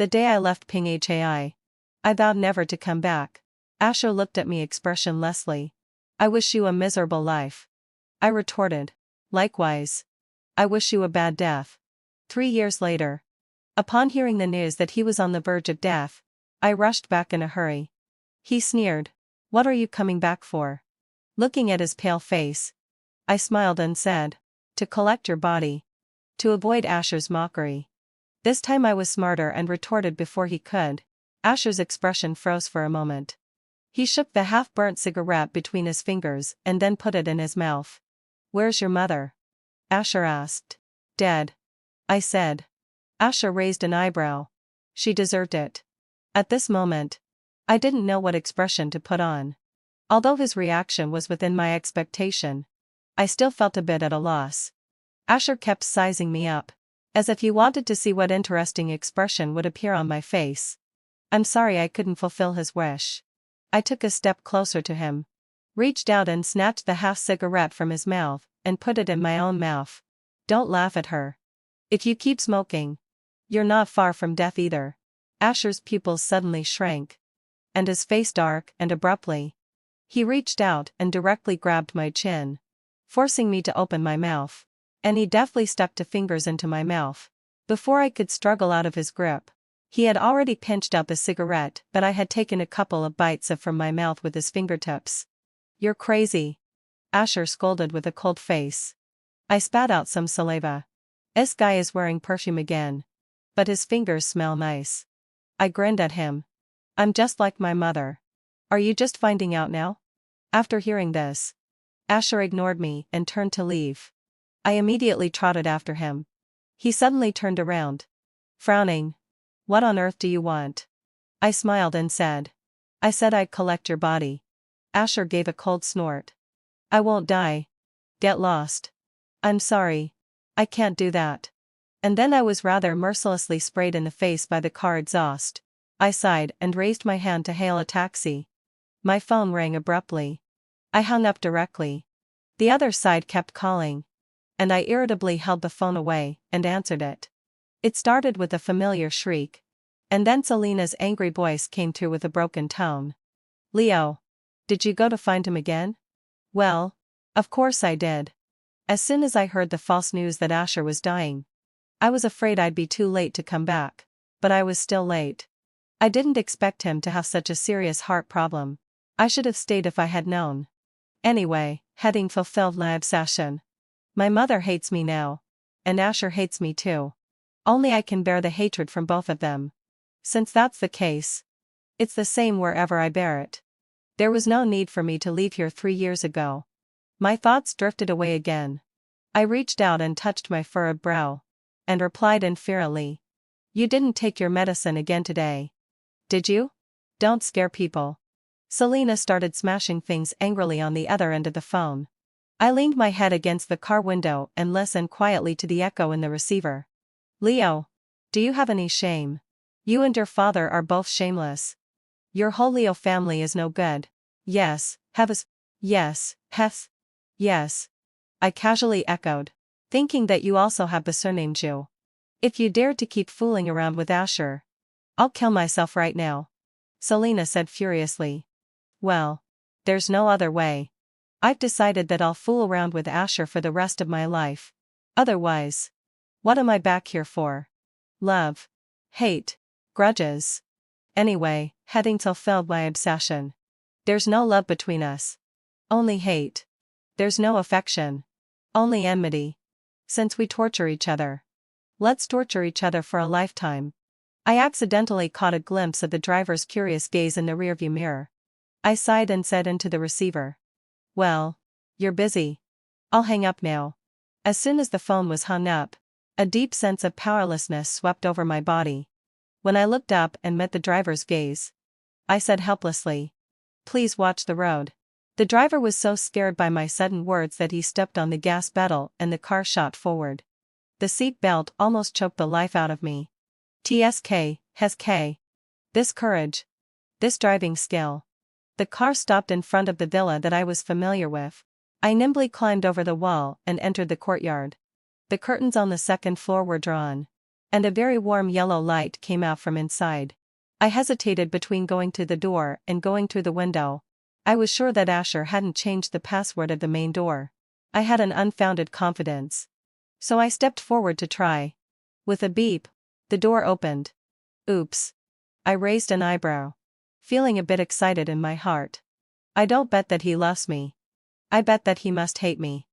The day I left Pinghai, I vowed never to come back. Asher looked at me expressionlessly. I wish you a miserable life. I retorted. Likewise. I wish you a bad death. 3 years later. Upon hearing the news that he was on the verge of death, I rushed back in a hurry. He sneered. What are you coming back for? Looking at his pale face, I smiled and said, to collect your body. To avoid Asher's mockery. This time I was smarter and retorted before he could. Asher's expression froze for a moment. He shook the half-burnt cigarette between his fingers and then put it in his mouth. Where's your mother? Asher asked. Dead. I said. Asher raised an eyebrow. She deserved it. At this moment, I didn't know what expression to put on. Although his reaction was within my expectation, I still felt a bit at a loss. Asher kept sizing me up, as if he wanted to see what interesting expression would appear on my face. I'm sorry I couldn't fulfill his wish. I took a step closer to him, reached out and snatched the half-cigarette from his mouth, and put it in my own mouth. Don't laugh at her. If you keep smoking, you're not far from death either. Asher's pupils suddenly shrank, and his face dark and abruptly. He reached out and directly grabbed my chin, forcing me to open my mouth, and he deftly stuck 2 fingers into my mouth. Before I could struggle out of his grip, he had already pinched out the cigarette but I had taken a couple of bites from my mouth with his fingertips. You're crazy. Asher scolded with a cold face. I spat out some saliva. This guy is wearing perfume again. But his fingers smell nice. I grinned at him. I'm just like my mother. Are you just finding out now? After hearing this, Asher ignored me and turned to leave. I immediately trotted after him. He suddenly turned around, frowning. What on earth do you want? I smiled and said. I said I'd collect your body. Asher gave a cold snort. I won't die. Get lost. I'm sorry. I can't do that. And then I was rather mercilessly sprayed in the face by the car exhaust. I sighed and raised my hand to hail a taxi. My phone rang abruptly. I hung up directly. The other side kept calling, and I irritably held the phone away and answered it. It started with a familiar shriek, and then Selena's angry voice came through with a broken tone. Leo, did you go to find him again? Well, of course I did. As soon as I heard the false news that Asher was dying, I was afraid I'd be too late to come back, but I was still late. I didn't expect him to have such a serious heart problem. I should have stayed if I had known. Anyway, having fulfilled my obsession. My mother hates me now. And Asher hates me too. Only I can bear the hatred from both of them. Since that's the case, it's the same wherever I bear it. There was no need for me to leave here 3 years ago. My thoughts drifted away again. I reached out and touched my furrowed brow, and replied inferiorly. You didn't take your medicine again today, did you? Don't scare people. Selena started smashing things angrily on the other end of the phone. I leaned my head against the car window and listened quietly to the echo in the receiver. Leo, do you have any shame? You and your father are both shameless. Your whole Leo family is no good. Yes, yes, yes. I casually echoed, thinking that you also have the surname Jew. If you dare to keep fooling around with Asher, I'll kill myself right now. Selena said furiously. Well, there's no other way. I've decided that I'll fool around with Asher for the rest of my life. Otherwise, what am I back here for? Love, hate, grudges. Anyway, having fulfilled my obsession. There's no love between us. Only hate. There's no affection. Only enmity. Since we torture each other, let's torture each other for a lifetime. I accidentally caught a glimpse of the driver's curious gaze in the rearview mirror. I sighed and said into the receiver. Well, you're busy. I'll hang up now. As soon as the phone was hung up, a deep sense of powerlessness swept over my body. When I looked up and met the driver's gaze, I said helplessly, please watch the road. The driver was so scared by my sudden words that he stepped on the gas pedal and the car shot forward. The seat belt almost choked the life out of me. TSK. This courage. This driving skill. The car stopped in front of the villa that I was familiar with. I nimbly climbed over the wall and entered the courtyard. The curtains on the second floor were drawn, and a very warm yellow light came out from inside. I hesitated between going to the door and going through the window. I was sure that Asher hadn't changed the password of the main door. I had an unfounded confidence. So I stepped forward to try. With a beep, the door opened. Oops. I raised an eyebrow, feeling a bit excited in my heart. I don't bet that he loves me. I bet that he must hate me.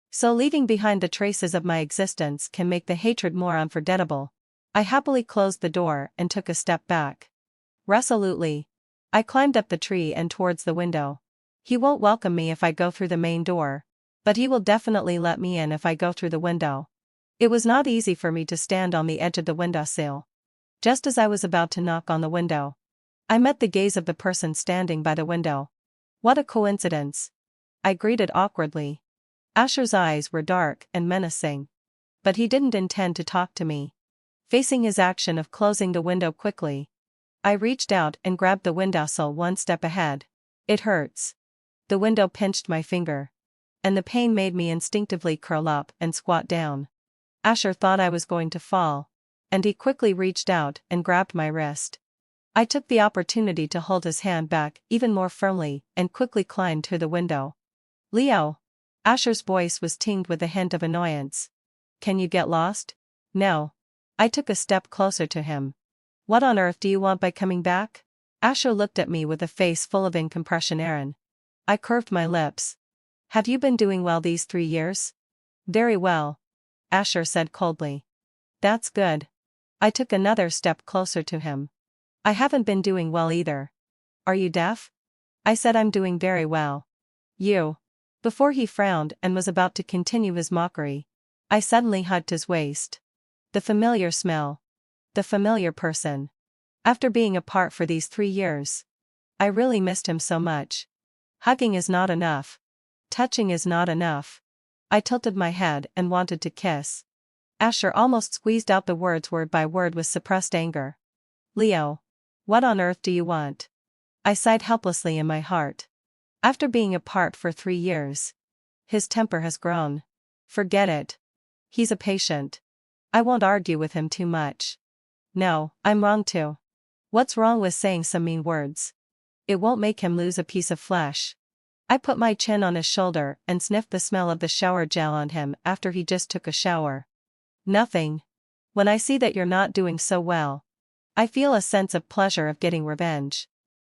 So leaving behind the traces of my existence can make the hatred more unforgettable. I happily closed the door and took a step back. Resolutely, I climbed up the tree and towards the window. He won't welcome me if I go through the main door, but he will definitely let me in if I go through the window. It was not easy for me to stand on the edge of the windowsill. Just as I was about to knock on the window, I met the gaze of the person standing by the window. What a coincidence! I greeted awkwardly. Asher's eyes were dark and menacing. But he didn't intend to talk to me. Facing his action of closing the window quickly, I reached out and grabbed the windowsill one step ahead. It hurts. The window pinched my finger. And the pain made me instinctively curl up and squat down. Asher thought I was going to fall, and he quickly reached out and grabbed my wrist. I took the opportunity to hold his hand back even more firmly and quickly climbed through the window. Leo. Asher's voice was tinged with a hint of annoyance. Can you get lost? No. I took a step closer to him. What on earth do you want by coming back? Asher looked at me with a face full of incomprehension. Aaron. I curved my lips. Have you been doing well these 3 years? Very well. Asher said coldly. That's good. I took another step closer to him. I haven't been doing well either. Are you deaf? I said I'm doing very well. You. Before he frowned and was about to continue his mockery, I suddenly hugged his waist. The familiar smell. The familiar person. After being apart for these 3 years, I really missed him so much. Hugging is not enough. Touching is not enough. I tilted my head and wanted to kiss. Asher almost squeezed out the words word by word with suppressed anger. Leo. What on earth do you want? I sighed helplessly in my heart. After being apart for 3 years, his temper has grown. Forget it. He's a patient. I won't argue with him too much. No, I'm wrong too. What's wrong with saying some mean words? It won't make him lose a piece of flesh. I put my chin on his shoulder and sniffed the smell of the shower gel on him after he just took a shower. Nothing. When I see that you're not doing so well, I feel a sense of pleasure of getting revenge.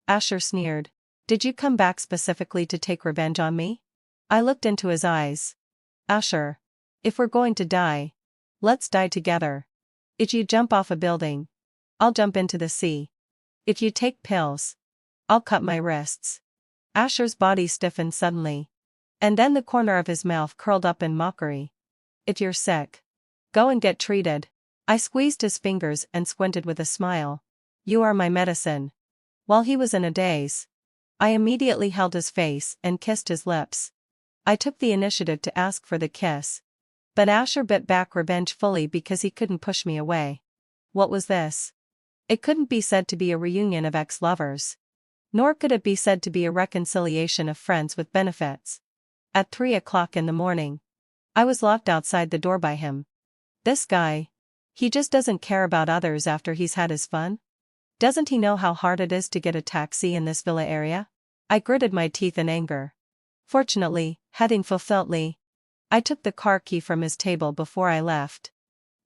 Asher sneered. Did you come back specifically to take revenge on me? I looked into his eyes. Asher. If we're going to die, let's die together. If you jump off a building, I'll jump into the sea. If you take pills, I'll cut my wrists. Asher's body stiffened suddenly. And then the corner of his mouth curled up in mockery. If you're sick, go and get treated. I squeezed his fingers and squinted with a smile. You are my medicine. While he was in a daze, I immediately held his face and kissed his lips. I took the initiative to ask for the kiss. But Asher bit back revengefully because he couldn't push me away. What was this? It couldn't be said to be a reunion of ex-lovers. Nor could it be said to be a reconciliation of friends with benefits. At 3 o'clock in the morning, I was locked outside the door by him. This guy. He just doesn't care about others after he's had his fun? Doesn't he know how hard it is to get a taxi in this villa area? I gritted my teeth in anger. Fortunately, having fulfilled Lee, I took the car key from his table before I left.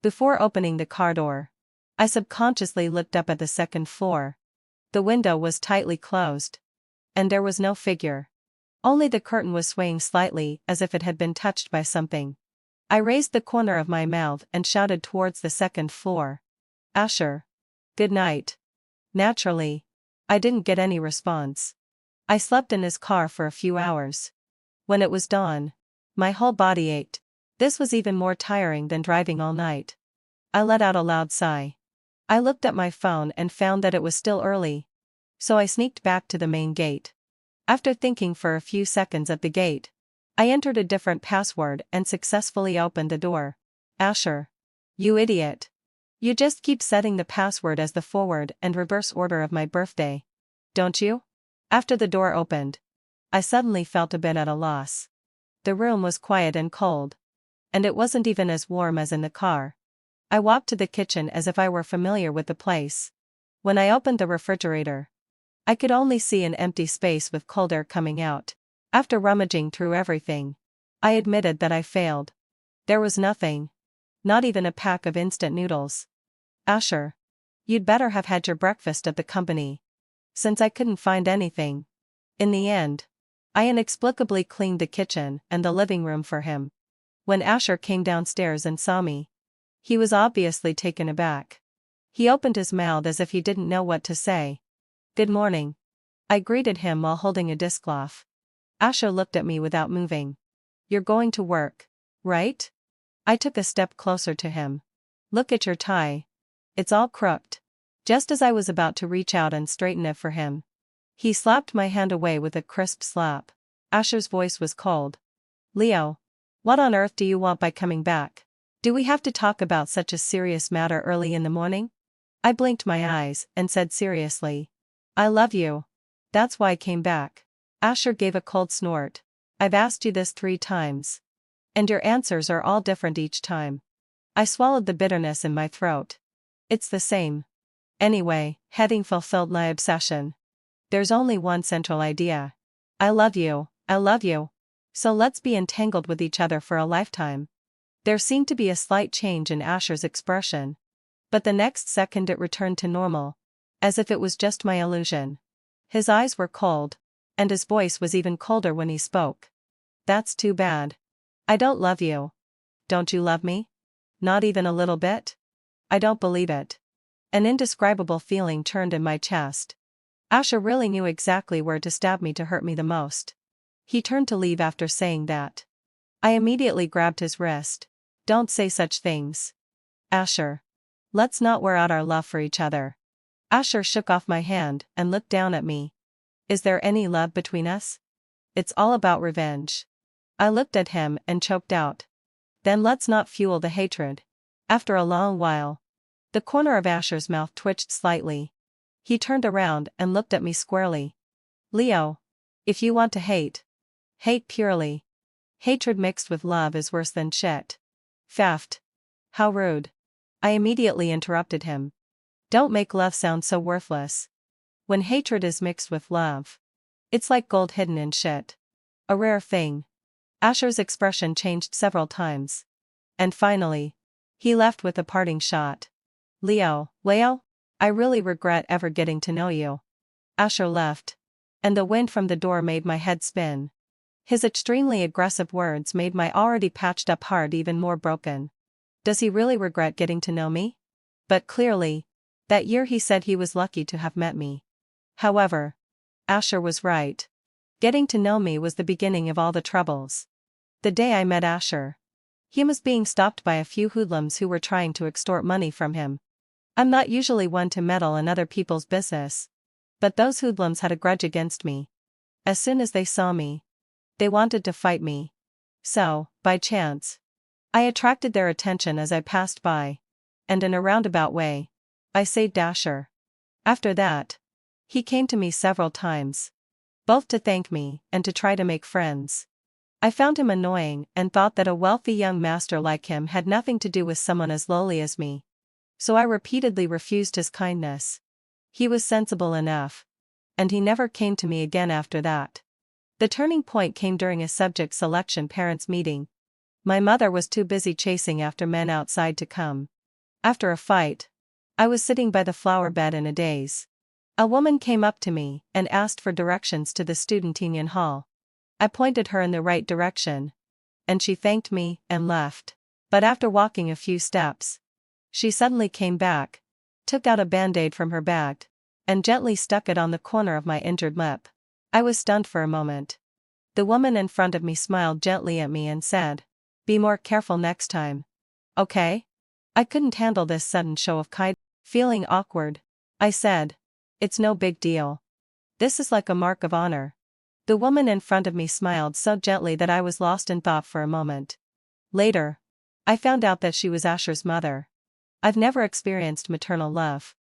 Before opening the car door, I subconsciously looked up at the second floor. The window was tightly closed. And there was no figure. Only the curtain was swaying slightly as if it had been touched by something. I raised the corner of my mouth and shouted towards the second floor. Asher. Good night. Naturally, I didn't get any response. I slept in his car for a few hours. When it was dawn, my whole body ached. This was even more tiring than driving all night. I let out a loud sigh. I looked at my phone and found that it was still early. So I sneaked back to the main gate. After thinking for a few seconds at the gate, I entered a different password and successfully opened the door. Asher. You idiot. You just keep setting the password as the forward and reverse order of my birthday. Don't you? After the door opened, I suddenly felt a bit at a loss. The room was quiet and cold. And it wasn't even as warm as in the car. I walked to the kitchen as if I were familiar with the place. When I opened the refrigerator, I could only see an empty space with cold air coming out. After rummaging through everything, I admitted that I failed. There was nothing. Not even a pack of instant noodles. Asher, you'd better have had your breakfast at the company. Since I couldn't find anything. In the end, I inexplicably cleaned the kitchen and the living room for him. When Asher came downstairs and saw me, he was obviously taken aback. He opened his mouth as if he didn't know what to say. "Good morning." I greeted him while holding a dishcloth. Asher looked at me without moving. "You're going to work, right?" I took a step closer to him. "Look at your tie. It's all crooked." Just as I was about to reach out and straighten it for him, he slapped my hand away with a crisp slap. Asher's voice was cold. "Leo, what on earth do you want by coming back? Do we have to talk about such a serious matter early in the morning?" I blinked my eyes and said seriously, "I love you. That's why I came back." Asher gave a cold snort. "I've asked you this 3 times. And your answers are all different each time." I swallowed the bitterness in my throat. "It's the same. Anyway, having fulfilled my obsession, there's only one central idea. I love you, I love you. So let's be entangled with each other for a lifetime." There seemed to be a slight change in Asher's expression. But the next second it returned to normal, as if it was just my illusion. His eyes were cold, and his voice was even colder when he spoke. "That's too bad. I don't love you." "Don't you love me? Not even a little bit?" "I don't believe it." An indescribable feeling turned in my chest. Asher really knew exactly where to stab me to hurt me the most. He turned to leave after saying that. I immediately grabbed his wrist. "Don't say such things. Asher. Let's not wear out our love for each other." Asher shook off my hand and looked down at me. "Is there any love between us? It's all about revenge." I looked at him and choked out. "Then let's not fuel the hatred." After a long while, the corner of Asher's mouth twitched slightly. He turned around and looked at me squarely. "Leo, if you want to hate, hate purely. Hatred mixed with love is worse than shit." "Faft. How rude." I immediately interrupted him. "Don't make love sound so worthless. When hatred is mixed with love, it's like gold hidden in shit. A rare thing." Asher's expression changed several times. And finally, he left with a parting shot. Leo, I really regret ever getting to know you." Asher left. And the wind from the door made my head spin. His extremely aggressive words made my already patched up heart even more broken. Does he really regret getting to know me? But clearly, that year he said he was lucky to have met me. However, Asher was right. Getting to know me was the beginning of all the troubles. The day I met Asher, he was being stopped by a few hoodlums who were trying to extort money from him. I'm not usually one to meddle in other people's business, but those hoodlums had a grudge against me. As soon as they saw me, they wanted to fight me. So, by chance, I attracted their attention as I passed by, and in a roundabout way, I saved Asher. After that, he came to me several times, both to thank me and to try to make friends. I found him annoying and thought that a wealthy young master like him had nothing to do with someone as lowly as me. So I repeatedly refused his kindness. He was sensible enough. And he never came to me again after that. The turning point came during a subject selection parents' meeting. My mother was too busy chasing after men outside to come. After a fight, I was sitting by the flower bed in a daze. A woman came up to me and asked for directions to the student union hall. I pointed her in the right direction, and she thanked me and left. But after walking a few steps, she suddenly came back, took out a band-aid from her bag, and gently stuck it on the corner of my injured lip. I was stunned for a moment. The woman in front of me smiled gently at me and said, "Be more careful next time. Okay?" I couldn't handle this sudden show of kindness. Feeling awkward, I said, "It's no big deal. This is like a mark of honor." The woman in front of me smiled so gently that I was lost in thought for a moment. Later, I found out that she was Asher's mother. I've never experienced maternal love.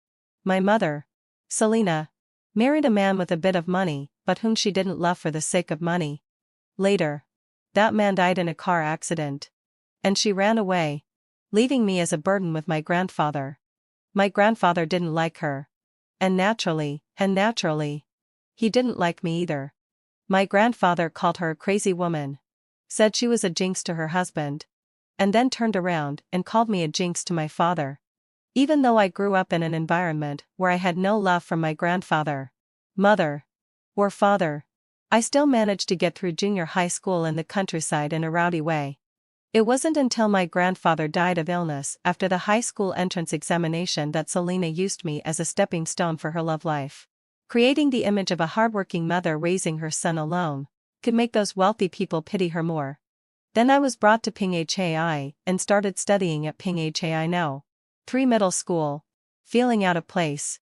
My mother, Selena, married a man with a bit of money, but whom she didn't love for the sake of money. Later, that man died in a car accident. And she ran away. leaving me as a burden with my grandfather. My grandfather didn't like her. And naturally, he didn't like me either. My grandfather called her a crazy woman. Said she was a jinx to her husband. And then turned around and called me a jinx to my father. Even though I grew up in an environment where I had no love from my grandfather, mother, or father, I still managed to get through junior high school in the countryside in a rowdy way. It wasn't until my grandfather died of illness after the high school entrance examination that Selena used me as a stepping stone for her love life. Creating the image of a hardworking mother raising her son alone could make those wealthy people pity her more. Then I was brought to Pinghai and started studying at Pinghai No. 3 middle school, feeling out of place.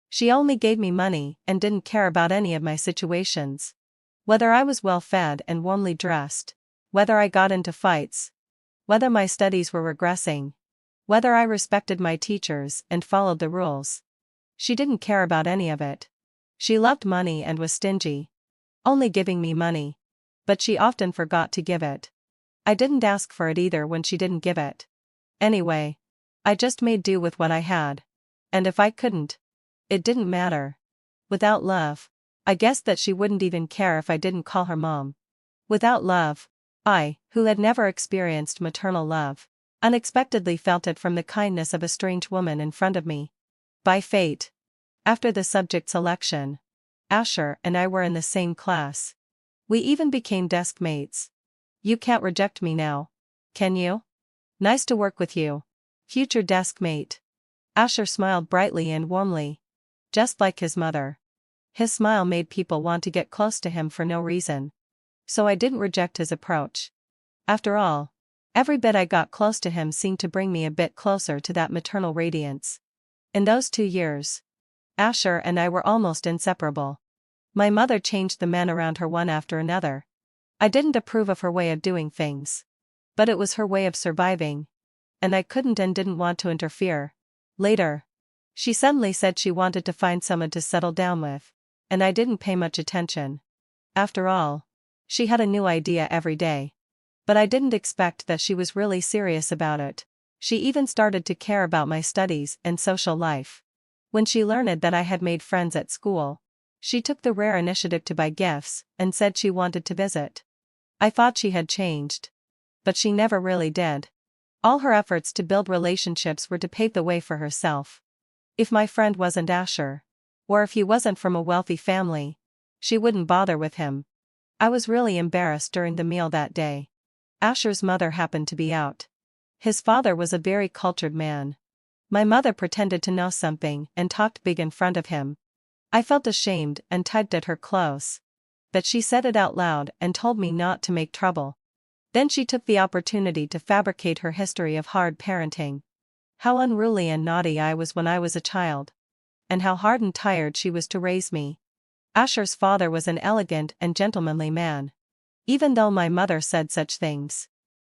She only gave me money and didn't care about any of my situations. Whether I was well fed and warmly dressed, whether I got into fights, whether my studies were regressing, whether I respected my teachers and followed the rules. She didn't care about any of it. She loved money and was stingy, only giving me money. But she often forgot to give it. I didn't ask for it either when she didn't give it. Anyway, I just made do with what I had. And if I couldn't, it didn't matter. Without love, I guessed that she wouldn't even care if I didn't call her mom. Without love, I, who had never experienced maternal love, unexpectedly felt it from the kindness of a strange woman in front of me. By fate. After the subject selection, Asher and I were in the same class. We even became desk mates. You can't reject me now, can you? Nice to work with you, future desk mate. Asher smiled brightly and warmly, just like his mother. His smile made people want to get close to him for no reason. So I didn't reject his approach. After all, every bit I got close to him seemed to bring me a bit closer to that maternal radiance. In those 2 years, Asher and I were almost inseparable. My mother changed the men around her one after another. I didn't approve of her way of doing things. But it was her way of surviving. And I couldn't and didn't want to interfere. Later, she suddenly said she wanted to find someone to settle down with. And I didn't pay much attention. After all, she had a new idea every day. But I didn't expect that she was really serious about it. She even started to care about my studies and social life. When she learned that I had made friends at school, she took the rare initiative to buy gifts and said she wanted to visit. I thought she had changed. But she never really did. All her efforts to build relationships were to pave the way for herself. If my friend wasn't Asher, or if he wasn't from a wealthy family, she wouldn't bother with him. I was really embarrassed during the meal that day. Asher's mother happened to be out. His father was a very cultured man. My mother pretended to know something and talked big in front of him. I felt ashamed and tugged at her close. But she said it out loud and told me not to make trouble. Then she took the opportunity to fabricate her history of hard parenting. How unruly and naughty I was when I was a child. And how hard and tired she was to raise me. Asher's father was an elegant and gentlemanly man. Even though my mother said such things,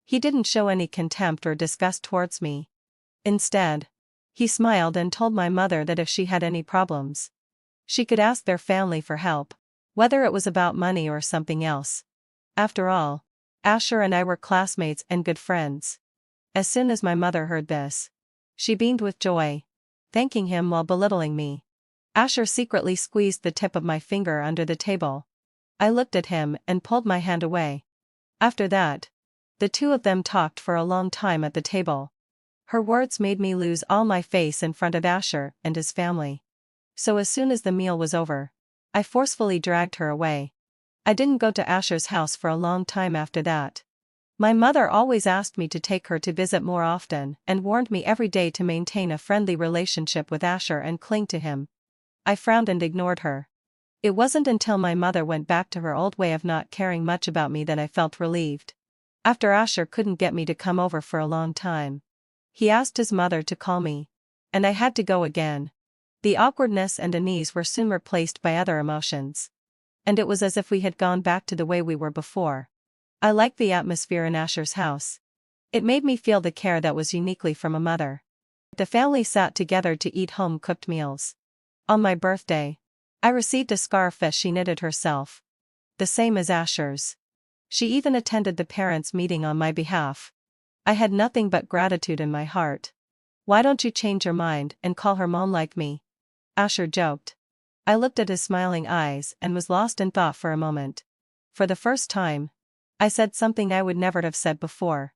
he didn't show any contempt or disgust towards me. Instead, he smiled and told my mother that if she had any problems, she could ask their family for help, whether it was about money or something else. After all, Asher and I were classmates and good friends. As soon as my mother heard this, she beamed with joy, thanking him while belittling me. Asher secretly squeezed the tip of my finger under the table. I looked at him and pulled my hand away. After that, the two of them talked for a long time at the table. Her words made me lose all my face in front of Asher and his family. So as soon as the meal was over, I forcefully dragged her away. I didn't go to Asher's house for a long time after that. My mother always asked me to take her to visit more often and warned me every day to maintain a friendly relationship with Asher and cling to him. I frowned and ignored her. It wasn't until my mother went back to her old way of not caring much about me that I felt relieved. After Asher couldn't get me to come over for a long time, he asked his mother to call me. And I had to go again. The awkwardness and unease were soon replaced by other emotions. And it was as if we had gone back to the way we were before. I liked the atmosphere in Asher's house. It made me feel the care that was uniquely from a mother. The family sat together to eat home-cooked meals. On my birthday, I received a scarf that she knitted herself. The same as Asher's. She even attended the parents' meeting on my behalf. I had nothing but gratitude in my heart. Why don't you change your mind and call her mom like me? Asher joked. I looked at his smiling eyes and was lost in thought for a moment. For the first time, I said something I would never have said before.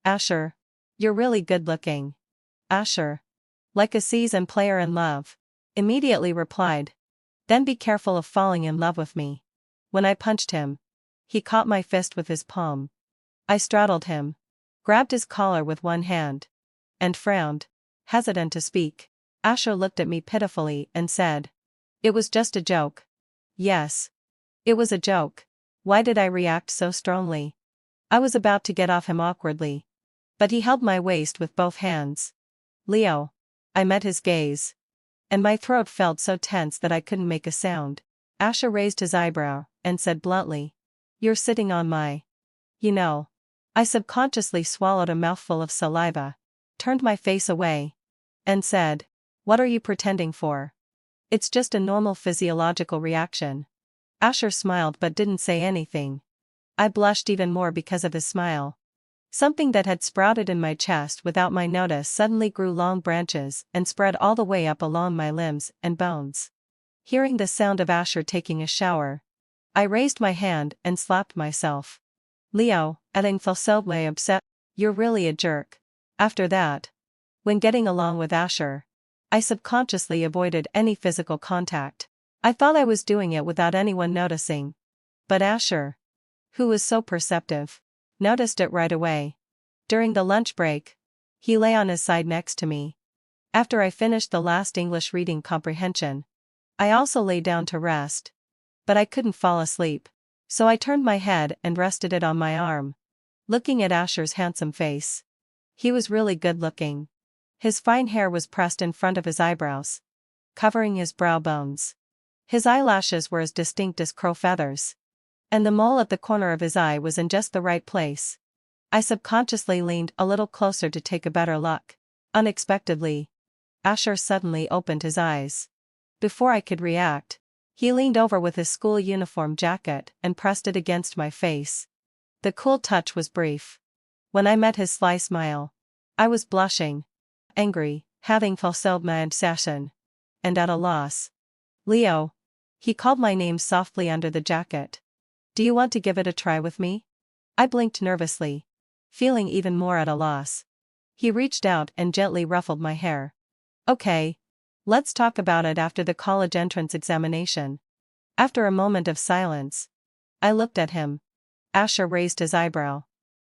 Asher, you're really good looking. Asher, like a seasoned player in love, immediately replied. Then be careful of falling in love with me. When I punched him, he caught my fist with his palm. I straddled him, grabbed his collar with one hand, and frowned, hesitant to speak. Asher looked at me pitifully and said, "It was just a joke." Yes. It was a joke. Why did I react so strongly? I was about to get off him awkwardly. But he held my waist with both hands. Leo. I met his gaze. And my throat felt so tense that I couldn't make a sound. Asher raised his eyebrow and said bluntly, "You're sitting on my. You know." I subconsciously swallowed a mouthful of saliva, turned my face away, and said, "What are you pretending for? It's just a normal physiological reaction." Asher smiled but didn't say anything. I blushed even more because of his smile. Something that had sprouted in my chest without my notice suddenly grew long branches and spread all the way up along my limbs and bones. Hearing the sound of Asher taking a shower, I raised my hand and slapped myself. Leo, adding falsely upset, "You're really a jerk." After that, when getting along with Asher, I subconsciously avoided any physical contact. I thought I was doing it without anyone noticing. But Asher, who was so perceptive, noticed it right away. During the lunch break, he lay on his side next to me. After I finished the last English reading comprehension, I also lay down to rest. But I couldn't fall asleep. So I turned my head and rested it on my arm, looking at Asher's handsome face. He was really good looking. His fine hair was pressed in front of his eyebrows, covering his brow bones. His eyelashes were as distinct as crow feathers. And the mole at the corner of his eye was in just the right place. I subconsciously leaned a little closer to take a better look. Unexpectedly, Asher suddenly opened his eyes. Before I could react, he leaned over with his school uniform jacket and pressed it against my face. The cool touch was brief. When I met his sly smile, I was blushing, angry, having fulfilled my obsession, and at a loss. "Leo." He called my name softly under the jacket. "Do you want to give it a try with me?" I blinked nervously, feeling even more at a loss. He reached out and gently ruffled my hair. "Okay. Let's talk about it after the college entrance examination." After a moment of silence, I looked at him. Asher raised his eyebrow.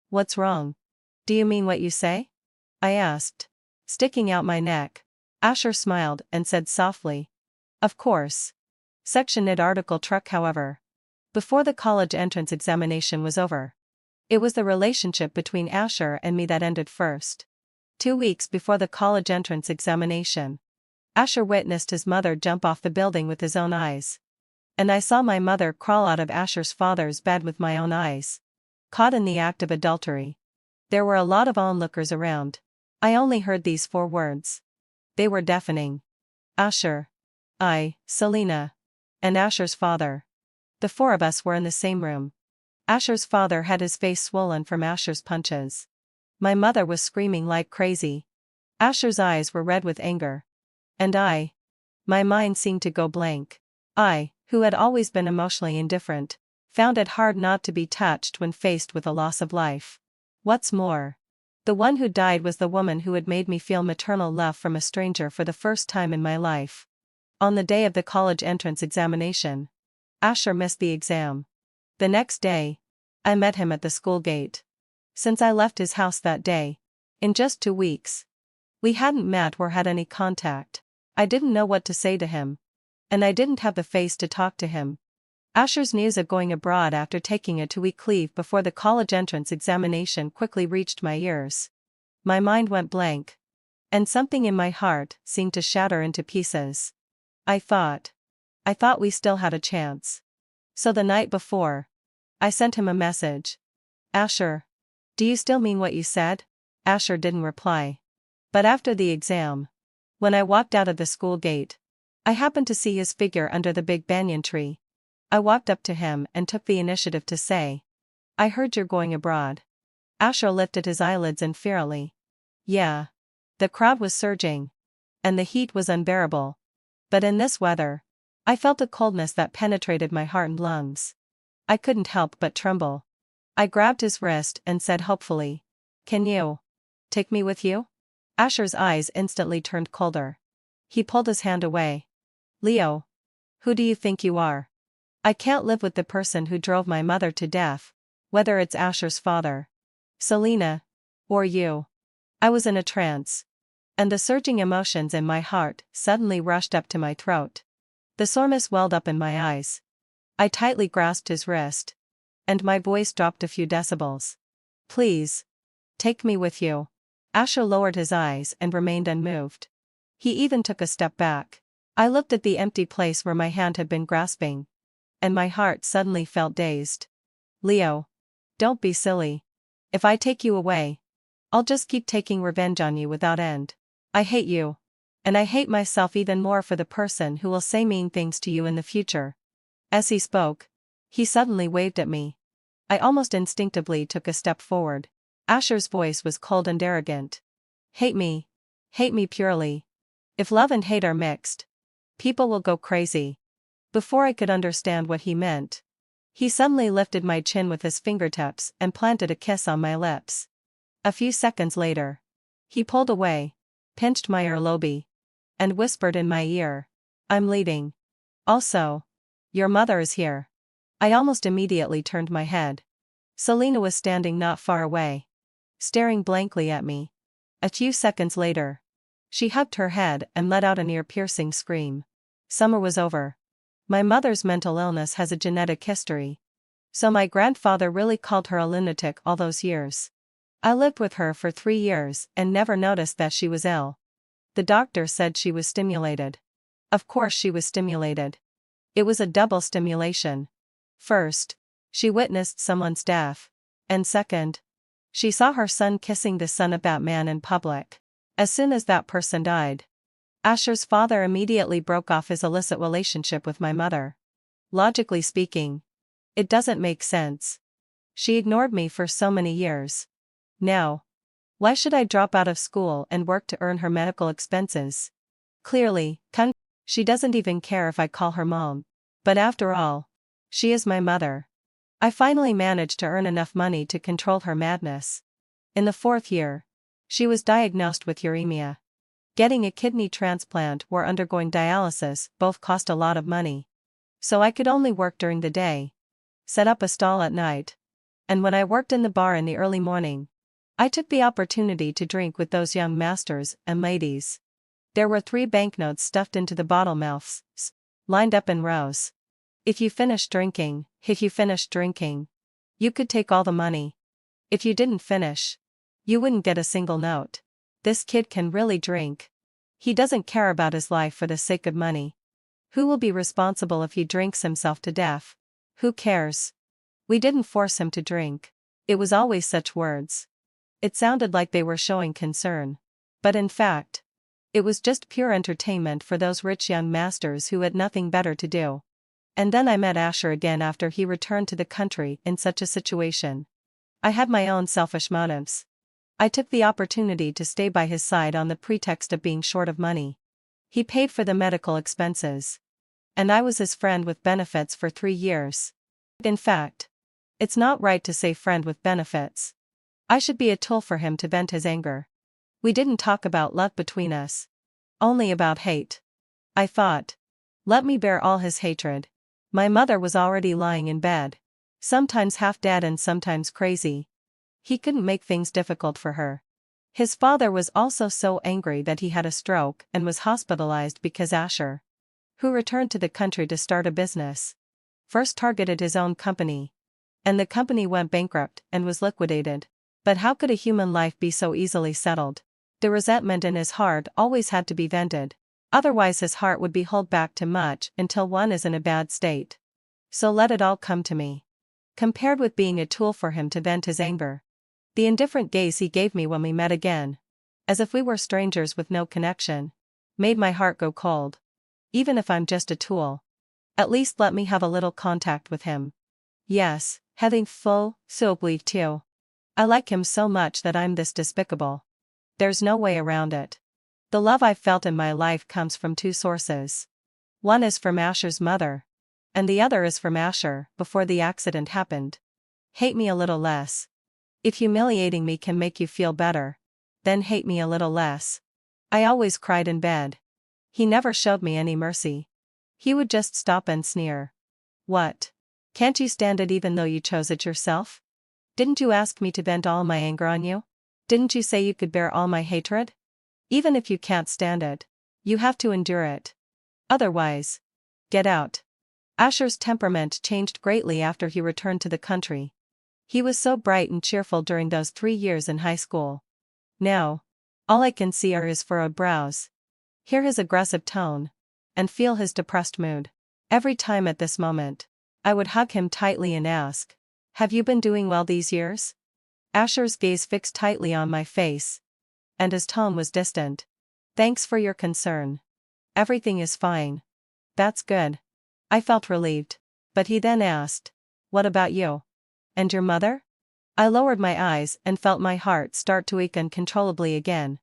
"What's wrong? Do you mean what you say?" I asked, sticking out my neck. Asher smiled and said softly, "Of course." Section id article truck however. Before the college entrance examination was over, it was the relationship between Asher and me that ended first. 2 weeks before the college entrance examination, Asher witnessed his mother jump off the building with his own eyes. And I saw my mother crawl out of Asher's father's bed with my own eyes. Caught in the act of adultery. There were a lot of onlookers around. I only heard these 4 words. They were deafening. Asher. I, Selena. And Asher's father. The 4 of us were in the same room. Asher's father had his face swollen from Asher's punches. My mother was screaming like crazy. Asher's eyes were red with anger. And my mind seemed to go blank. I, who had always been emotionally indifferent, found it hard not to be touched when faced with a loss of life. What's more, the one who died was the woman who had made me feel maternal love from a stranger for the first time in my life. On the day of the college entrance examination, Asher missed the exam. The next day, I met him at the school gate. Since I left his house that day, in just 2 weeks, we hadn't met or had any contact. I didn't know what to say to him. And I didn't have the face to talk to him. Asher's news of going abroad after taking a 2-week leave before the college entrance examination quickly reached my ears. My mind went blank. And something in my heart seemed to shatter into pieces. I thought we still had a chance. So the night before, I sent him a message. "Asher, do you still mean what you said?" Asher didn't reply. But after the exam, when I walked out of the school gate, I happened to see his figure under the big banyan tree. I walked up to him and took the initiative to say, "I heard you're going abroad." Asher lifted his eyelids inferiorly. Yeah. The crowd was surging. And the heat was unbearable. But in this weather, I felt a coldness that penetrated my heart and lungs. I couldn't help but tremble. I grabbed his wrist and said hopefully, "Can you take me with you?" Asher's eyes instantly turned colder. He pulled his hand away. "Leo. Who do you think you are? I can't live with the person who drove my mother to death, whether it's Asher's father, Selena, or you." I was in a trance. And the surging emotions in my heart suddenly rushed up to my throat. The soreness welled up in my eyes. I tightly grasped his wrist. And my voice dropped a few decibels. "Please. Take me with you." Asher lowered his eyes and remained unmoved. He even took a step back. I looked at the empty place where my hand had been grasping. And my heart suddenly felt dazed. "Leo. Don't be silly. If I take you away, I'll just keep taking revenge on you without end. I hate you. And I hate myself even more for the person who will say mean things to you in the future." As he spoke, he suddenly waved at me. I almost instinctively took a step forward. Asher's voice was cold and arrogant. "Hate me. Hate me purely. If love and hate are mixed, people will go crazy." Before I could understand what he meant, he suddenly lifted my chin with his fingertips and planted a kiss on my lips. A few seconds later, he pulled away, pinched my earlobe, and whispered in my ear, "I'm leaving. Also, your mother is here." I almost immediately turned my head. Selena was standing not far away, staring blankly at me. A few seconds later, she hugged her head and let out an ear-piercing scream. Summer was over. My mother's mental illness has a genetic history. So my grandfather really called her a lunatic all those years. I lived with her for 3 years and never noticed that she was ill. The doctor said she was stimulated. Of course she was stimulated. It was a double stimulation. First, she witnessed someone's death. And second, she saw her son kissing the son of that man in public. As soon as that person died, Asher's father immediately broke off his illicit relationship with my mother. Logically speaking, it doesn't make sense. She ignored me for so many years. Now, why should I drop out of school and work to earn her medical expenses? Clearly, she doesn't even care if I call her mom. But after all, she is my mother. I finally managed to earn enough money to control her madness. In the 4th year, she was diagnosed with uremia. Getting a kidney transplant or undergoing dialysis both cost a lot of money. So I could only work during the day, set up a stall at night, and when I worked in the bar in the early morning, I took the opportunity to drink with those young masters and ladies. There were 3 banknotes stuffed into the bottle mouths, lined up in rows. If you finished drinking, you could take all the money. If you didn't finish, you wouldn't get a single note. This kid can really drink. He doesn't care about his life for the sake of money. Who will be responsible if he drinks himself to death? Who cares? We didn't force him to drink. It was always such words. It sounded like they were showing concern. But in fact, it was just pure entertainment for those rich young masters who had nothing better to do. And then I met Asher again after he returned to the country in such a situation. I had my own selfish motives. I took the opportunity to stay by his side on the pretext of being short of money. He paid for the medical expenses. And I was his friend with benefits for 3 years. In fact, it's not right to say friend with benefits. I should be a tool for him to vent his anger. We didn't talk about love between us. Only about hate. I thought, let me bear all his hatred. My mother was already lying in bed, sometimes half dead and sometimes crazy. He couldn't make things difficult for her. His father was also so angry that he had a stroke and was hospitalized because Asher, who returned to the country to start a business, first targeted his own company. And the company went bankrupt and was liquidated. But how could a human life be so easily settled? The resentment in his heart always had to be vented. Otherwise his heart would be held back too much until one is in a bad state. So let it all come to me. Compared with being a tool for him to vent his anger, the indifferent gaze he gave me when we met again, as if we were strangers with no connection, made my heart go cold. Even if I'm just a tool, at least let me have a little contact with him. Yes, having full, so believe too. I like him so much that I'm this despicable. There's no way around it. The love I've felt in my life comes from two sources. One is from Asher's mother. And the other is from Asher, before the accident happened. Hate me a little less. If humiliating me can make you feel better, then hate me a little less. I always cried in bed. He never showed me any mercy. He would just stop and sneer. What? Can't you stand it even though you chose it yourself? Didn't you ask me to vent all my anger on you? Didn't you say you could bear all my hatred? Even if you can't stand it, you have to endure it. Otherwise, get out. Asher's temperament changed greatly after he returned to the country. He was so bright and cheerful during those 3 years in high school. Now, all I can see are his furrowed brows, hear his aggressive tone, and feel his depressed mood. Every time at this moment, I would hug him tightly and ask, "Have you been doing well these years?" Asher's gaze fixed tightly on my face, and his tone was distant. "Thanks for your concern. Everything is fine." "That's good." I felt relieved. But he then asked, "What about you? And your mother?" I lowered my eyes and felt my heart start to ache uncontrollably again.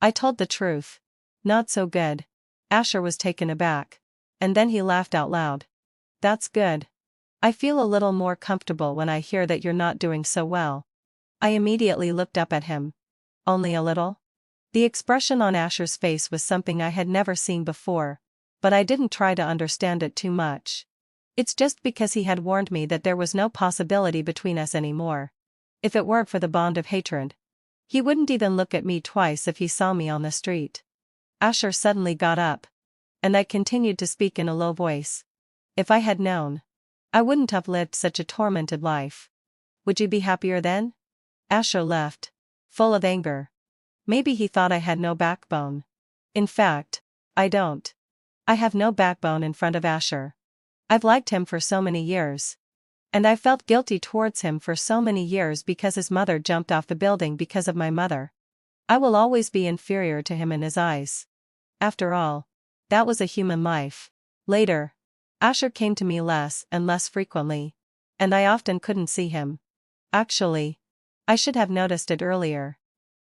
I told the truth. "Not so good." Asher was taken aback. And then he laughed out loud. "That's good. I feel a little more comfortable when I hear that you're not doing so well." I immediately looked up at him. "Only a little?" The expression on Asher's face was something I had never seen before, but I didn't try to understand it too much. It's just because he had warned me that there was no possibility between us anymore. If it weren't for the bond of hatred, he wouldn't even look at me twice if he saw me on the street. Asher suddenly got up. And I continued to speak in a low voice. "If I had known, I wouldn't have lived such a tormented life. Would you be happier then?" Asher left, full of anger. Maybe he thought I had no backbone. In fact, I don't. I have no backbone in front of Asher. I've liked him for so many years. And I felt guilty towards him for so many years because his mother jumped off the building because of my mother. I will always be inferior to him in his eyes. After all, that was a human life. Later, Asher came to me less and less frequently, and I often couldn't see him. Actually, I should have noticed it earlier.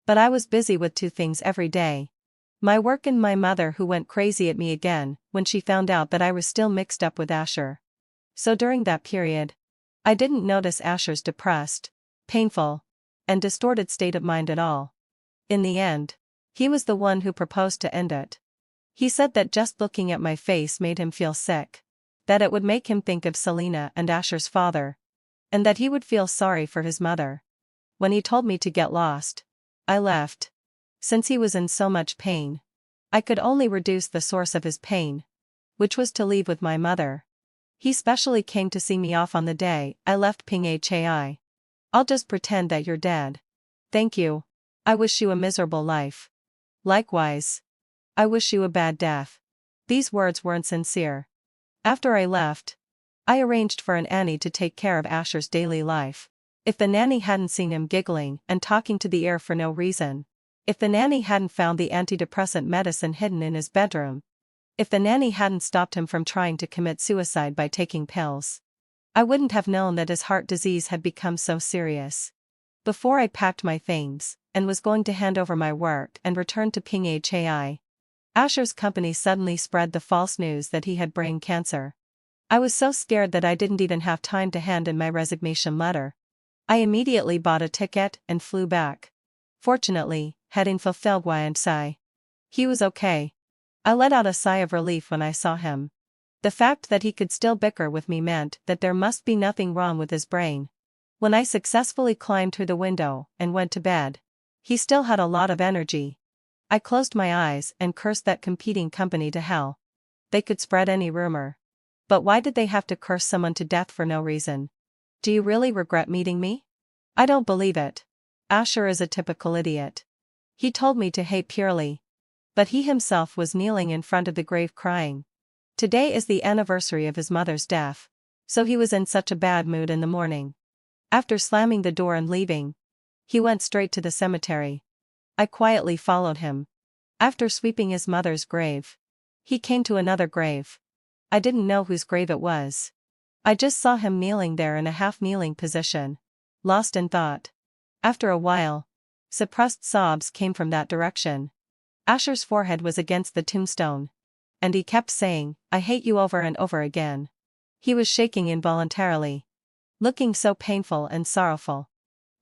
But I was busy with two things every day. My work and my mother, who went crazy at me again when she found out that I was still mixed up with Asher. So during that period, I didn't notice Asher's depressed, painful, and distorted state of mind at all. In the end, he was the one who proposed to end it. He said that just looking at my face made him feel sick, that it would make him think of Selena and Asher's father, and that he would feel sorry for his mother. When he told me to get lost, I left. Since he was in so much pain, I could only reduce the source of his pain, which was to leave with my mother. He specially came to see me off on the day I left Pinghai. "I'll just pretend that you're dead." "Thank you. I wish you a miserable life." "Likewise. I wish you a bad death." These words weren't sincere. After I left, I arranged for an nanny to take care of Asher's daily life. If the nanny hadn't seen him giggling and talking to the air for no reason, if the nanny hadn't found the antidepressant medicine hidden in his bedroom, if the nanny hadn't stopped him from trying to commit suicide by taking pills, I wouldn't have known that his heart disease had become so serious. Before I packed my things and was going to hand over my work and return to Pinghai, Asher's company suddenly spread the false news that he had brain cancer. I was so scared that I didn't even have time to hand in my resignation letter. I immediately bought a ticket and flew back. Fortunately, heading for Pinghai. He was okay. I let out a sigh of relief when I saw him. The fact that he could still bicker with me meant that there must be nothing wrong with his brain. When I successfully climbed through the window and went to bed, he still had a lot of energy. I closed my eyes and cursed that competing company to hell. They could spread any rumor. But why did they have to curse someone to death for no reason? "Do you really regret meeting me?" "I don't believe it. Asher is a typical idiot. He told me to hate purely." But he himself was kneeling in front of the grave crying. Today is the anniversary of his mother's death, so he was in such a bad mood in the morning. After slamming the door and leaving, he went straight to the cemetery. I quietly followed him. After sweeping his mother's grave, he came to another grave. I didn't know whose grave it was. I just saw him kneeling there in a half-kneeling position, lost in thought. After a while, suppressed sobs came from that direction. Asher's forehead was against the tombstone. And he kept saying, "I hate you," over and over again. He was shaking involuntarily, looking so painful and sorrowful.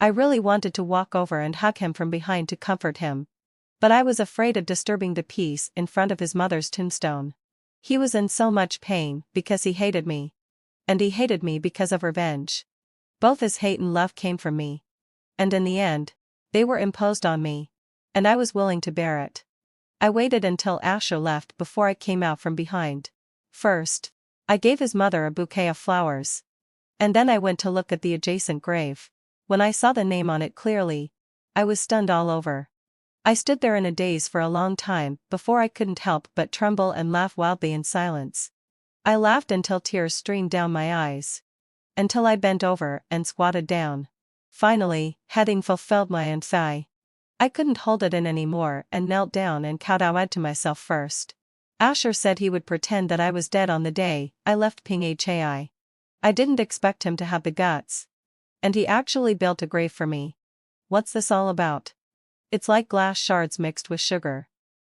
I really wanted to walk over and hug him from behind to comfort him. But I was afraid of disturbing the peace in front of his mother's tombstone. He was in so much pain because he hated me. And he hated me because of revenge. Both his hate and love came from me. And in the end, they were imposed on me. And I was willing to bear it. I waited until Asher left before I came out from behind. First, I gave his mother a bouquet of flowers. And then I went to look at the adjacent grave. When I saw the name on it clearly, I was stunned all over. I stood there in a daze for a long time before I couldn't help but tremble and laugh wildly in silence. I laughed until tears streamed down my eyes. Until I bent over and squatted down. Finally, having fulfilled my sigh, I couldn't hold it in anymore and knelt down and kowtowed to myself first. Asher said he would pretend that I was dead on the day I left Pinghai. I didn't expect him to have the guts. And he actually built a grave for me. What's this all about? It's like glass shards mixed with sugar.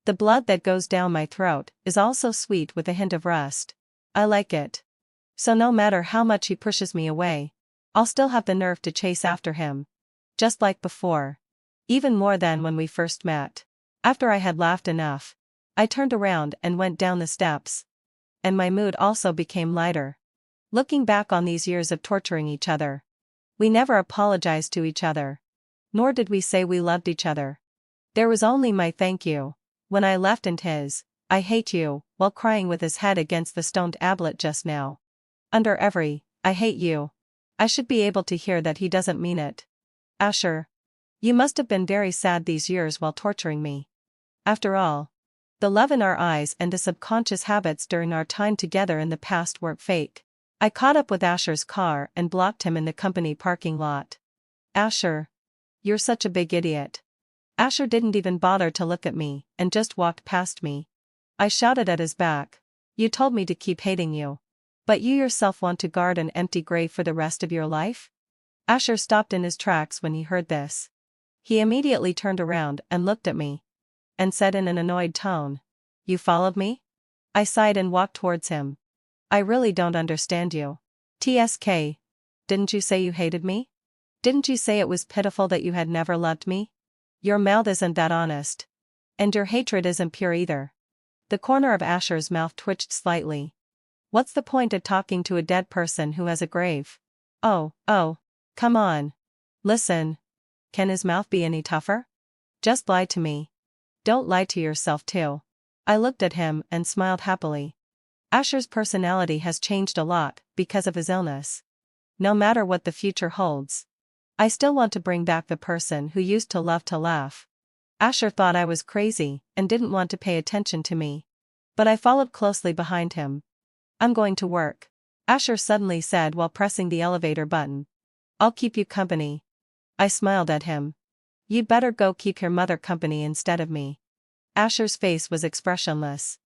The blood that goes down my throat is also sweet with a hint of rust. I like it. So no matter how much he pushes me away, I'll still have the nerve to chase after him. Just like before. Even more than when we first met. After I had laughed enough, I turned around and went down the steps. And my mood also became lighter. Looking back on these years of torturing each other, we never apologized to each other. Nor did we say we loved each other. There was only my thank you when I left and his I hate you while crying with his head against the stoned tablet just now. Under every I hate you, I should be able to hear that he doesn't mean it. Asher, you must have been very sad these years while torturing me. After all, the love in our eyes and the subconscious habits during our time together in the past weren't fake. I caught up with Asher's car and blocked him in the company parking lot. Asher, you're such a big idiot. Asher didn't even bother to look at me and just walked past me. I shouted at his back. You told me to keep hating you. But you yourself want to guard an empty grave for the rest of your life? Asher stopped in his tracks when he heard this. He immediately turned around and looked at me. And said in an annoyed tone, "You followed me?" I sighed and walked towards him. "I really don't understand you. TSK. Didn't you say you hated me? Didn't you say it was pitiful that you had never loved me? Your mouth isn't that honest. And your hatred isn't pure either." The corner of Asher's mouth twitched slightly. What's the point of talking to a dead person who has a grave? Oh, come on. Listen. Can his mouth be any tougher? Just lie to me. Don't lie to yourself too. I looked at him and smiled happily. Asher's personality has changed a lot because of his illness. No matter what the future holds, I still want to bring back the person who used to love to laugh. Asher thought I was crazy and didn't want to pay attention to me. But I followed closely behind him. "I'm going to work," Asher suddenly said while pressing the elevator button. "I'll keep you company." I smiled at him. "You'd better go keep your mother company instead of me." Asher's face was expressionless.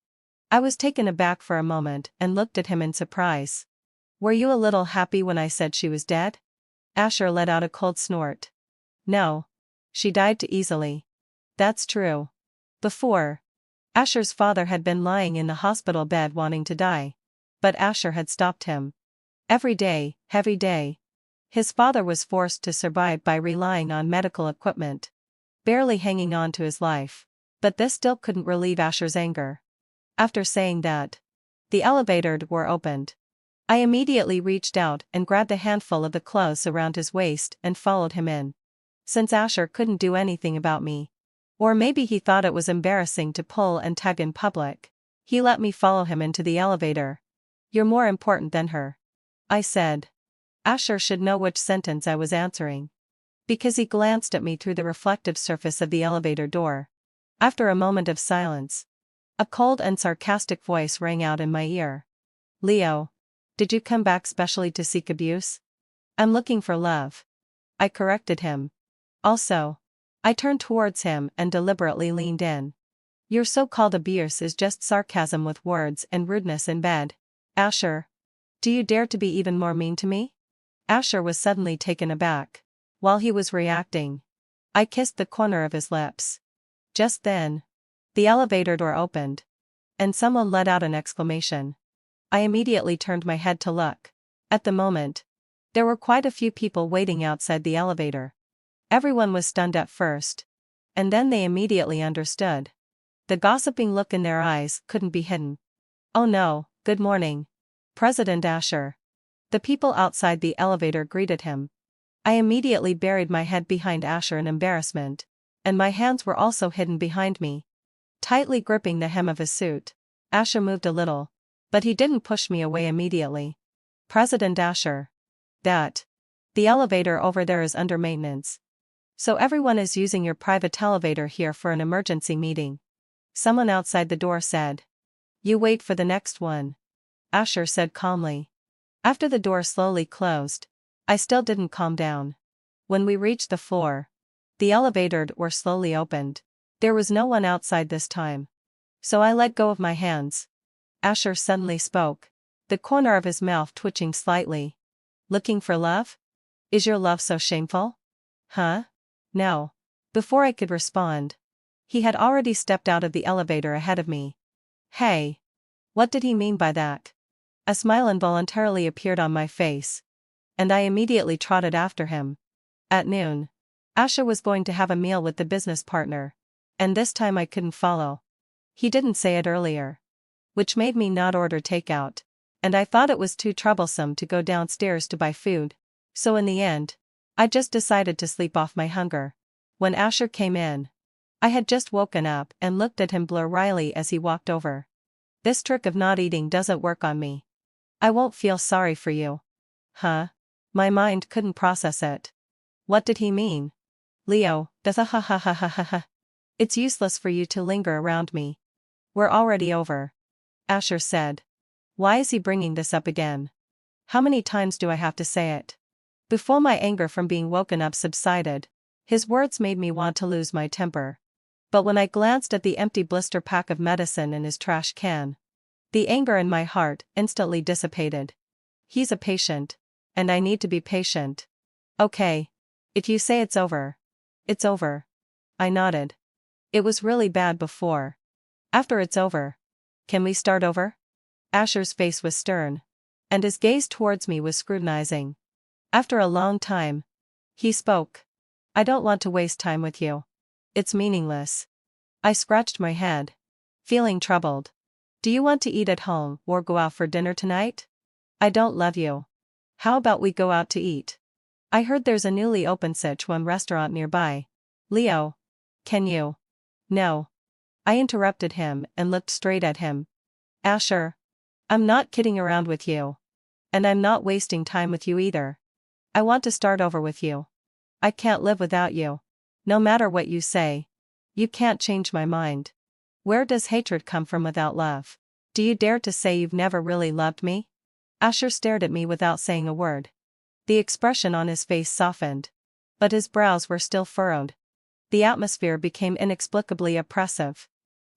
I was taken aback for a moment and looked at him in surprise. "Were you a little happy when I said she was dead?" Asher let out a cold snort. "No. She died too easily." "That's true." Before, Asher's father had been lying in the hospital bed wanting to die. But Asher had stopped him. Every day, his father was forced to survive by relying on medical equipment, barely hanging on to his life. But this still couldn't relieve Asher's anger. After saying that, the elevator door opened. I immediately reached out and grabbed a handful of the clothes around his waist and followed him in. Since Asher couldn't do anything about me, or maybe he thought it was embarrassing to pull and tug in public, he let me follow him into the elevator. "You're more important than her," I said. Asher should know which sentence I was answering, because he glanced at me through the reflective surface of the elevator door. After a moment of silence, a cold and sarcastic voice rang out in my ear. "Leo, did you come back specially to seek abuse?" "I'm looking for love," I corrected him. "Also." I turned towards him and deliberately leaned in. "Your so-called abuse is just sarcasm with words and rudeness in bed. Asher, do you dare to be even more mean to me?" Asher was suddenly taken aback. While he was reacting, I kissed the corner of his lips. Just then, the elevator door opened, and someone let out an exclamation. I immediately turned my head to look. At the moment, there were quite a few people waiting outside the elevator. Everyone was stunned at first, and then they immediately understood. The gossiping look in their eyes couldn't be hidden. "Oh no, good morning, President Asher." The people outside the elevator greeted him. I immediately buried my head behind Asher in embarrassment, and my hands were also hidden behind me, tightly gripping the hem of his suit. Asher moved a little, but he didn't push me away immediately. "President Asher. The elevator over there is under maintenance. So everyone is using your private elevator here for an emergency meeting," someone outside the door said. "You wait for the next one," Asher said calmly. After the door slowly closed, I still didn't calm down. When we reached the floor, the elevator door slowly opened. There was no one outside this time. So I let go of my hands. Asher suddenly spoke, the corner of his mouth twitching slightly. "Looking for love? Is your love so shameful? Huh?" No. Before I could respond, he had already stepped out of the elevator ahead of me. Hey! What did he mean by that? A smile involuntarily appeared on my face, and I immediately trotted after him. At noon, Asher was going to have a meal with the business partner, and this time I couldn't follow. He didn't say it earlier, which made me not order takeout, and I thought it was too troublesome to go downstairs to buy food, so in the end, I just decided to sleep off my hunger. When Asher came in, I had just woken up and looked at him blurrily as he walked over. This trick of not eating doesn't work on me. "I won't feel sorry for you." Huh? My mind couldn't process it. What did he mean? "Leo, does ha ha ha ha ha ha. It's useless for you to linger around me. We're already over," Asher said. Why is he bringing this up again? How many times do I have to say it? Before my anger from being woken up subsided, his words made me want to lose my temper. But when I glanced at the empty blister pack of medicine in his trash can, the anger in my heart instantly dissipated. He's a patient, and I need to be patient. "Okay. If you say it's over, it's over." I nodded. "It was really bad before. After it's over, can we start over?" Asher's face was stern, and his gaze towards me was scrutinizing. After a long time, he spoke. "I don't want to waste time with you. It's meaningless." I scratched my head, feeling troubled. "Do you want to eat at home or go out for dinner tonight?" "I don't love you. How about we go out to eat? I heard there's a newly opened Sichuan restaurant nearby." "Leo, can you?" "No." I interrupted him and looked straight at him. "Asher, I'm not kidding around with you. And I'm not wasting time with you either. I want to start over with you. I can't live without you. No matter what you say, you can't change my mind. Where does hatred come from without love? Do you dare to say you've never really loved me?" Asher stared at me without saying a word. The expression on his face softened, but his brows were still furrowed. The atmosphere became inexplicably oppressive,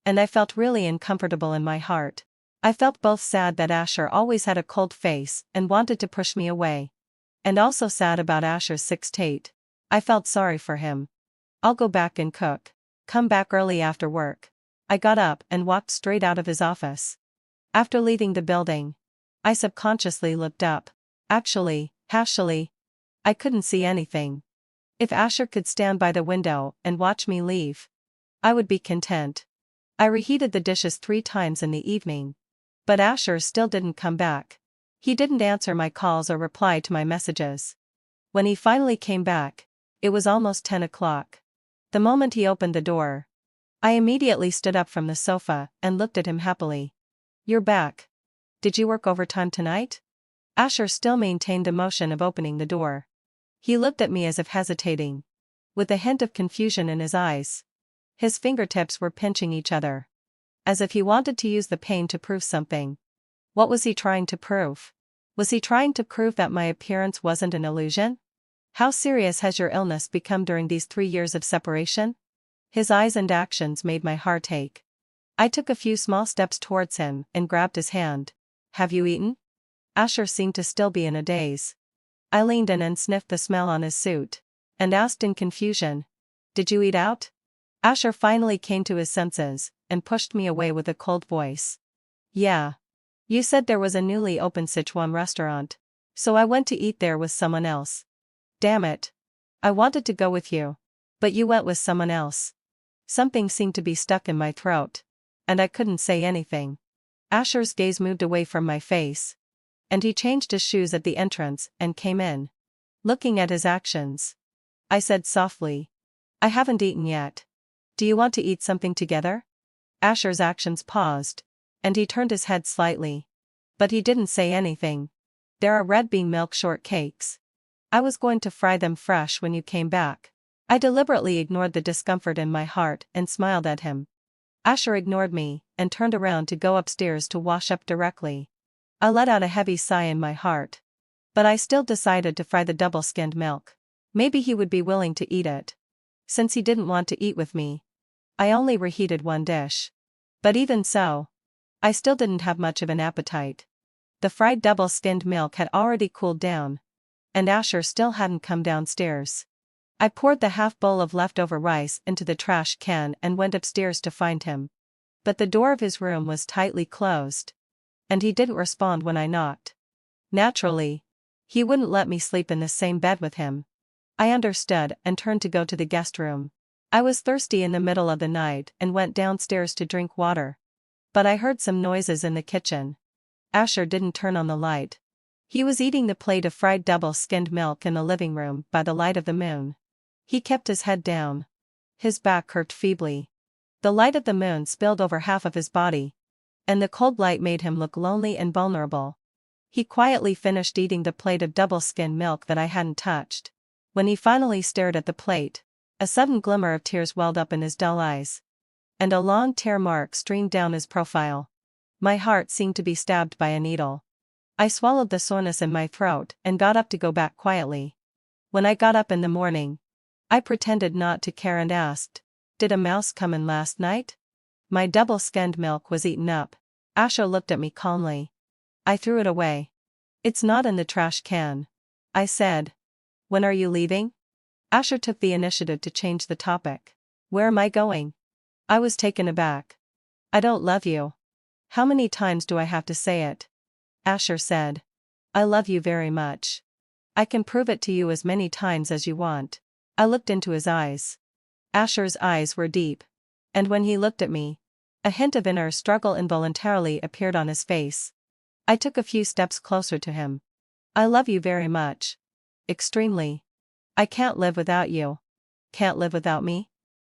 and I felt really uncomfortable in my heart. I felt both sad that Asher always had a cold face and wanted to push me away, and also sad about Asher's sick state. I felt sorry for him. "I'll go back and cook. Come back early after work." I got up and walked straight out of his office. After leaving the building, I subconsciously looked up. Actually, I couldn't see anything. If Asher could stand by the window and watch me leave, I would be content. I reheated the dishes 3 times in the evening, but Asher still didn't come back. He didn't answer my calls or reply to my messages. When he finally came back, it was almost 10 o'clock. The moment he opened the door, I immediately stood up from the sofa and looked at him happily. "You're back. Did you work overtime tonight?" Asher still maintained the motion of opening the door. He looked at me as if hesitating, with a hint of confusion in his eyes. His fingertips were pinching each other, as if he wanted to use the pain to prove something. What was he trying to prove? Was he trying to prove that my appearance wasn't an illusion? "How serious has your illness become during these 3 years of separation?" His eyes and actions made my heart ache. I took a few small steps towards him and grabbed his hand. "Have you eaten?" Asher seemed to still be in a daze. I leaned in and sniffed the smell on his suit. and asked in confusion, "Did you eat out?" Asher finally came to his senses, and pushed me away with a cold voice. "Yeah. You said there was a newly opened Sichuan restaurant. So I went to eat there with someone else. Damn it. I wanted to go with you. But you went with someone else." Something seemed to be stuck in my throat. And I couldn't say anything. Asher's gaze moved away from my face. And he changed his shoes at the entrance and came in. Looking at his actions, I said softly, "I haven't eaten yet. Do you want to eat something together?" Asher's actions paused. And he turned his head slightly. But he didn't say anything. "There are red bean milk shortcakes. I was going to fry them fresh when you came back." I deliberately ignored the discomfort in my heart and smiled at him. Asher ignored me and turned around to go upstairs to wash up directly. I let out a heavy sigh in my heart. But I still decided to fry the double-skinned milk. Maybe he would be willing to eat it. Since he didn't want to eat with me. I only reheated one dish. But even so, I still didn't have much of an appetite. The fried double-skinned milk had already cooled down. And Asher still hadn't come downstairs. I poured the half bowl of leftover rice into the trash can and went upstairs to find him. But the door of his room was tightly closed. And he didn't respond when I knocked. Naturally, he wouldn't let me sleep in the same bed with him. I understood and turned to go to the guest room. I was thirsty in the middle of the night and went downstairs to drink water. But I heard some noises in the kitchen. Asher didn't turn on the light. He was eating the plate of fried double-skinned milk in the living room by the light of the moon. He kept his head down. His back curved feebly. The light of the moon spilled over half of his body. And the cold light made him look lonely and vulnerable. He quietly finished eating the plate of double-skinned milk that I hadn't touched. When he finally stared at the plate, a sudden glimmer of tears welled up in his dull eyes. And a long tear mark streamed down his profile. My heart seemed to be stabbed by a needle. I swallowed the soreness in my throat and got up to go back quietly. When I got up in the morning, I pretended not to care and asked, "Did a mouse come in last night?" My double-skinned milk was eaten up. Asher looked at me calmly. I threw it away. "It's not in the trash can," I said. "When are you leaving?" Asher took the initiative to change the topic. "Where am I going?" I was taken aback. "I don't love you." "How many times do I have to say it?" Asher said. "I love you very much. I can prove it to you as many times as you want." I looked into his eyes. Asher's eyes were deep. And when he looked at me, a hint of inner struggle involuntarily appeared on his face. I took a few steps closer to him. "I love you very much. Extremely. I can't live without you." "Can't live without me?"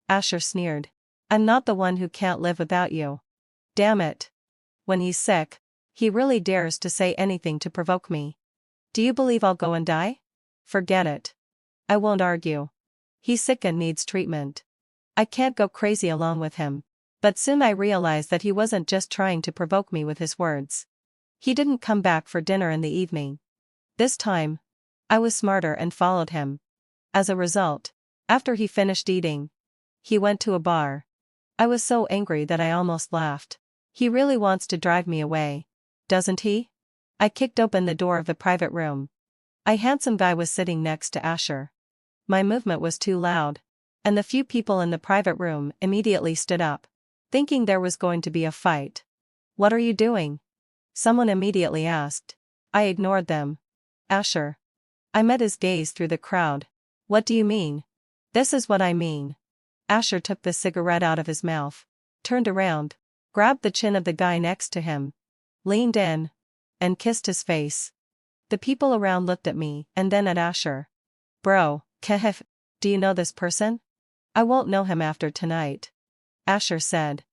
Asher sneered. "I'm not the one who can't live without you. Damn it. When he's sick, he really dares to say anything to provoke me. Do you believe I'll go and die? Forget it. I won't argue. He's sick and needs treatment. I can't go crazy along with him." But soon I realized that he wasn't just trying to provoke me with his words. He didn't come back for dinner in the evening. This time, I was smarter and followed him. As a result, after he finished eating, he went to a bar. I was so angry that I almost laughed. He really wants to drive me away, doesn't he? I kicked open the door of the private room. A handsome guy was sitting next to Asher. My movement was too loud, and the few people in the private room immediately stood up, thinking there was going to be a fight. "What are you doing?" someone immediately asked. I ignored them. "Asher." I met his gaze through the crowd. "What do you mean?" "This is what I mean." Asher took the cigarette out of his mouth, turned around, grabbed the chin of the guy next to him, leaned in, and kissed his face. The people around looked at me and then at Asher. "Bro, kehef, do you know this person?" "I won't know him after tonight," Asher said.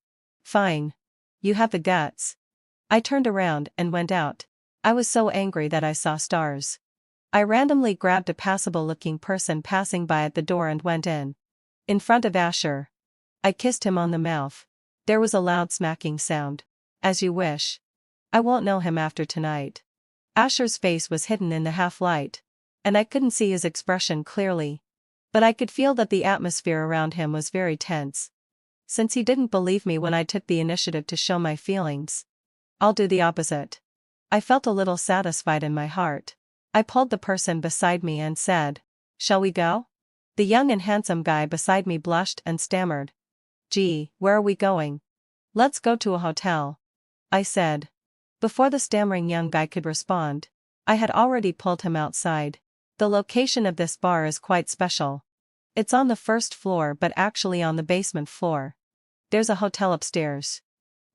"Fine. You have the guts." I turned around and went out. I was so angry that I saw stars. I randomly grabbed a passable-looking person passing by at the door and went in. In front of Asher. I kissed him on the mouth. There was a loud smacking sound. "As you wish. I won't know him after tonight." Asher's face was hidden in the half-light, and I couldn't see his expression clearly. But I could feel that the atmosphere around him was very tense. Since he didn't believe me when I took the initiative to show my feelings, I'll do the opposite. I felt a little satisfied in my heart. I pulled the person beside me and said, "Shall we go?" The young and handsome guy beside me blushed and stammered. Gee, where are we going? Let's go to a hotel, I said. Before the stammering young guy could respond, I had already pulled him outside. The location of this bar is quite special. It's on the first floor but actually on the basement floor. There's a hotel upstairs.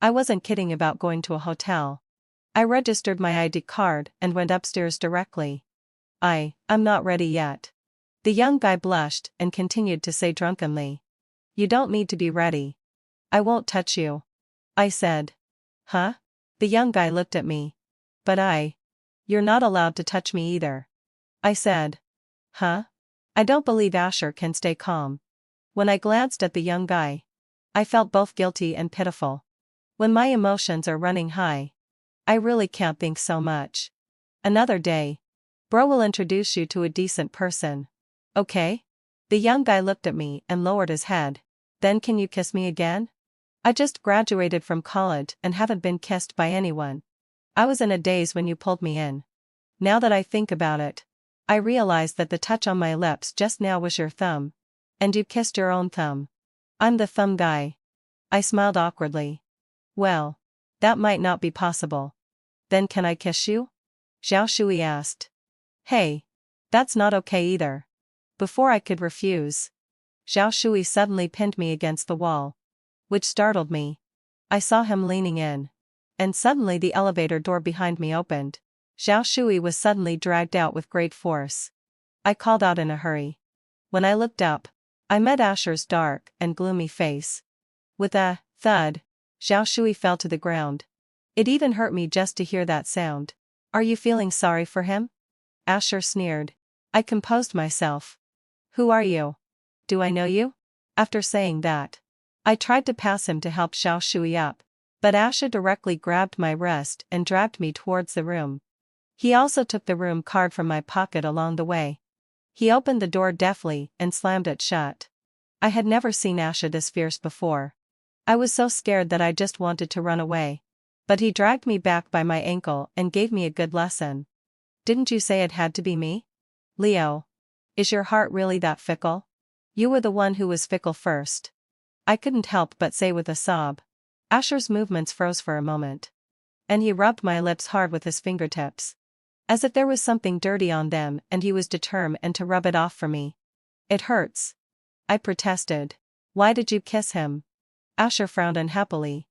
I wasn't kidding about going to a hotel. I registered my ID card and went upstairs directly. I'm not ready yet. The young guy blushed and continued to say drunkenly. You don't need to be ready. I won't touch you, I said. Huh? The young guy looked at me. But you're not allowed to touch me either, I said. Huh? I don't believe Asher can stay calm. When I glanced at the young guy, I felt both guilty and pitiful. When my emotions are running high, I really can't think so much. Another day. Bro will introduce you to a decent person. Okay? The young guy looked at me and lowered his head. Then can you kiss me again? I just graduated from college and haven't been kissed by anyone. I was in a daze when you pulled me in. Now that I think about it, I realize that the touch on my lips just now was your thumb. And you kissed your own thumb. I'm the thumb guy. I smiled awkwardly. Well, that might not be possible. Then can I kiss you? Zhao Shui asked. Hey. That's not okay either. Before I could refuse, Zhao Shui suddenly pinned me against the wall. Which startled me. I saw him leaning in. And suddenly the elevator door behind me opened. Zhao Shui was suddenly dragged out with great force. I called out in a hurry. When I looked up, I met Asher's dark and gloomy face. With a thud, Zhao Shui fell to the ground. It even hurt me just to hear that sound. Are you feeling sorry for him? Asher sneered. I composed myself. Who are you? Do I know you? After saying that, I tried to pass him to help Zhao Shui up, but Asher directly grabbed my wrist and dragged me towards the room. He also took the room card from my pocket along the way. He opened the door deftly and slammed it shut. I had never seen Asher this fierce before. I was so scared that I just wanted to run away. But he dragged me back by my ankle and gave me a good lesson. Didn't you say it had to be me? Leo. Is your heart really that fickle? You were the one who was fickle first. I couldn't help but say with a sob. Asher's movements froze for a moment. And he rubbed my lips hard with his fingertips. As if there was something dirty on them and he was determined to rub it off for me. It hurts. I protested. Why did you kiss him? Asher frowned unhappily.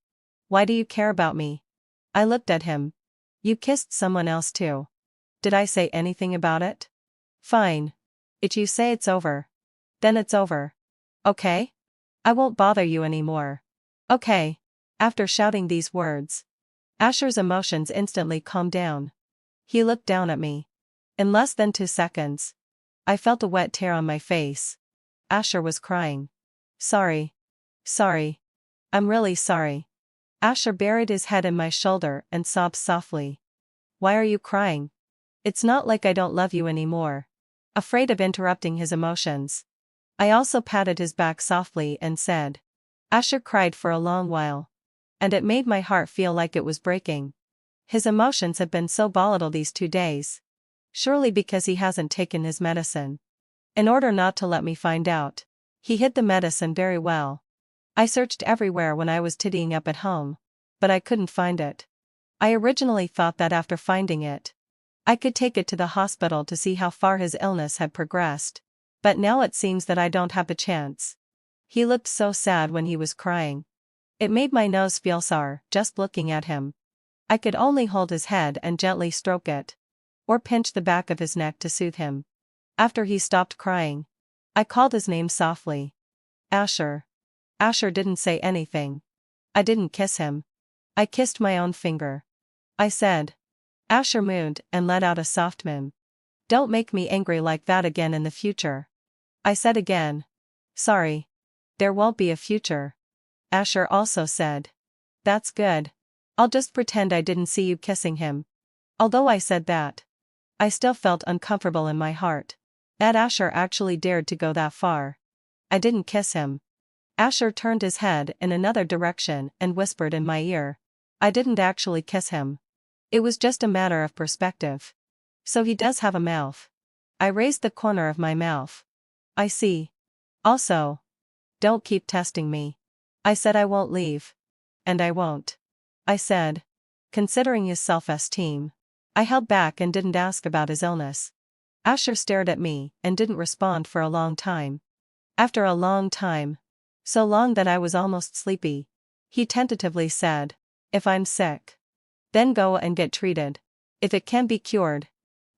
Why do you care about me? I looked at him. You kissed someone else too. Did I say anything about it? Fine. If you say it's over, then it's over. Okay? I won't bother you anymore. Okay. After shouting these words, Asher's emotions instantly calmed down. He looked down at me. In less than 2 seconds, I felt a wet tear on my face. Asher was crying. Sorry. Sorry. I'm really sorry. Asher buried his head in my shoulder and sobbed softly. Why are you crying? It's not like I don't love you anymore. Afraid of interrupting his emotions, I also patted his back softly and said. Asher cried for a long while. And it made my heart feel like it was breaking. His emotions have been so volatile these 2 days. Surely because he hasn't taken his medicine. In order not to let me find out, he hid the medicine very well. I searched everywhere when I was tidying up at home, but I couldn't find it. I originally thought that after finding it, I could take it to the hospital to see how far his illness had progressed, but now it seems that I don't have a chance. He looked so sad when he was crying. It made my nose feel sour just looking at him. I could only hold his head and gently stroke it, or pinch the back of his neck to soothe him. After he stopped crying, I called his name softly. Asher. Asher didn't say anything. I didn't kiss him. I kissed my own finger. I said. Asher moaned and let out a soft moan. Don't make me angry like that again in the future. I said again. Sorry. There won't be a future. Asher also said. That's good. I'll just pretend I didn't see you kissing him. Although I said that, I still felt uncomfortable in my heart. That Asher actually dared to go that far. I didn't kiss him. Asher turned his head in another direction and whispered in my ear. I didn't actually kiss him. It was just a matter of perspective. So he does have a mouth. I raised the corner of my mouth. I see. Also, don't keep testing me. I said I won't leave. And I won't. I said. Considering his self-esteem. I held back and didn't ask about his illness. Asher stared at me and didn't respond for a long time. After a long time, so long that I was almost sleepy, he tentatively said, "If I'm sick, then go and get treated. If it can be cured,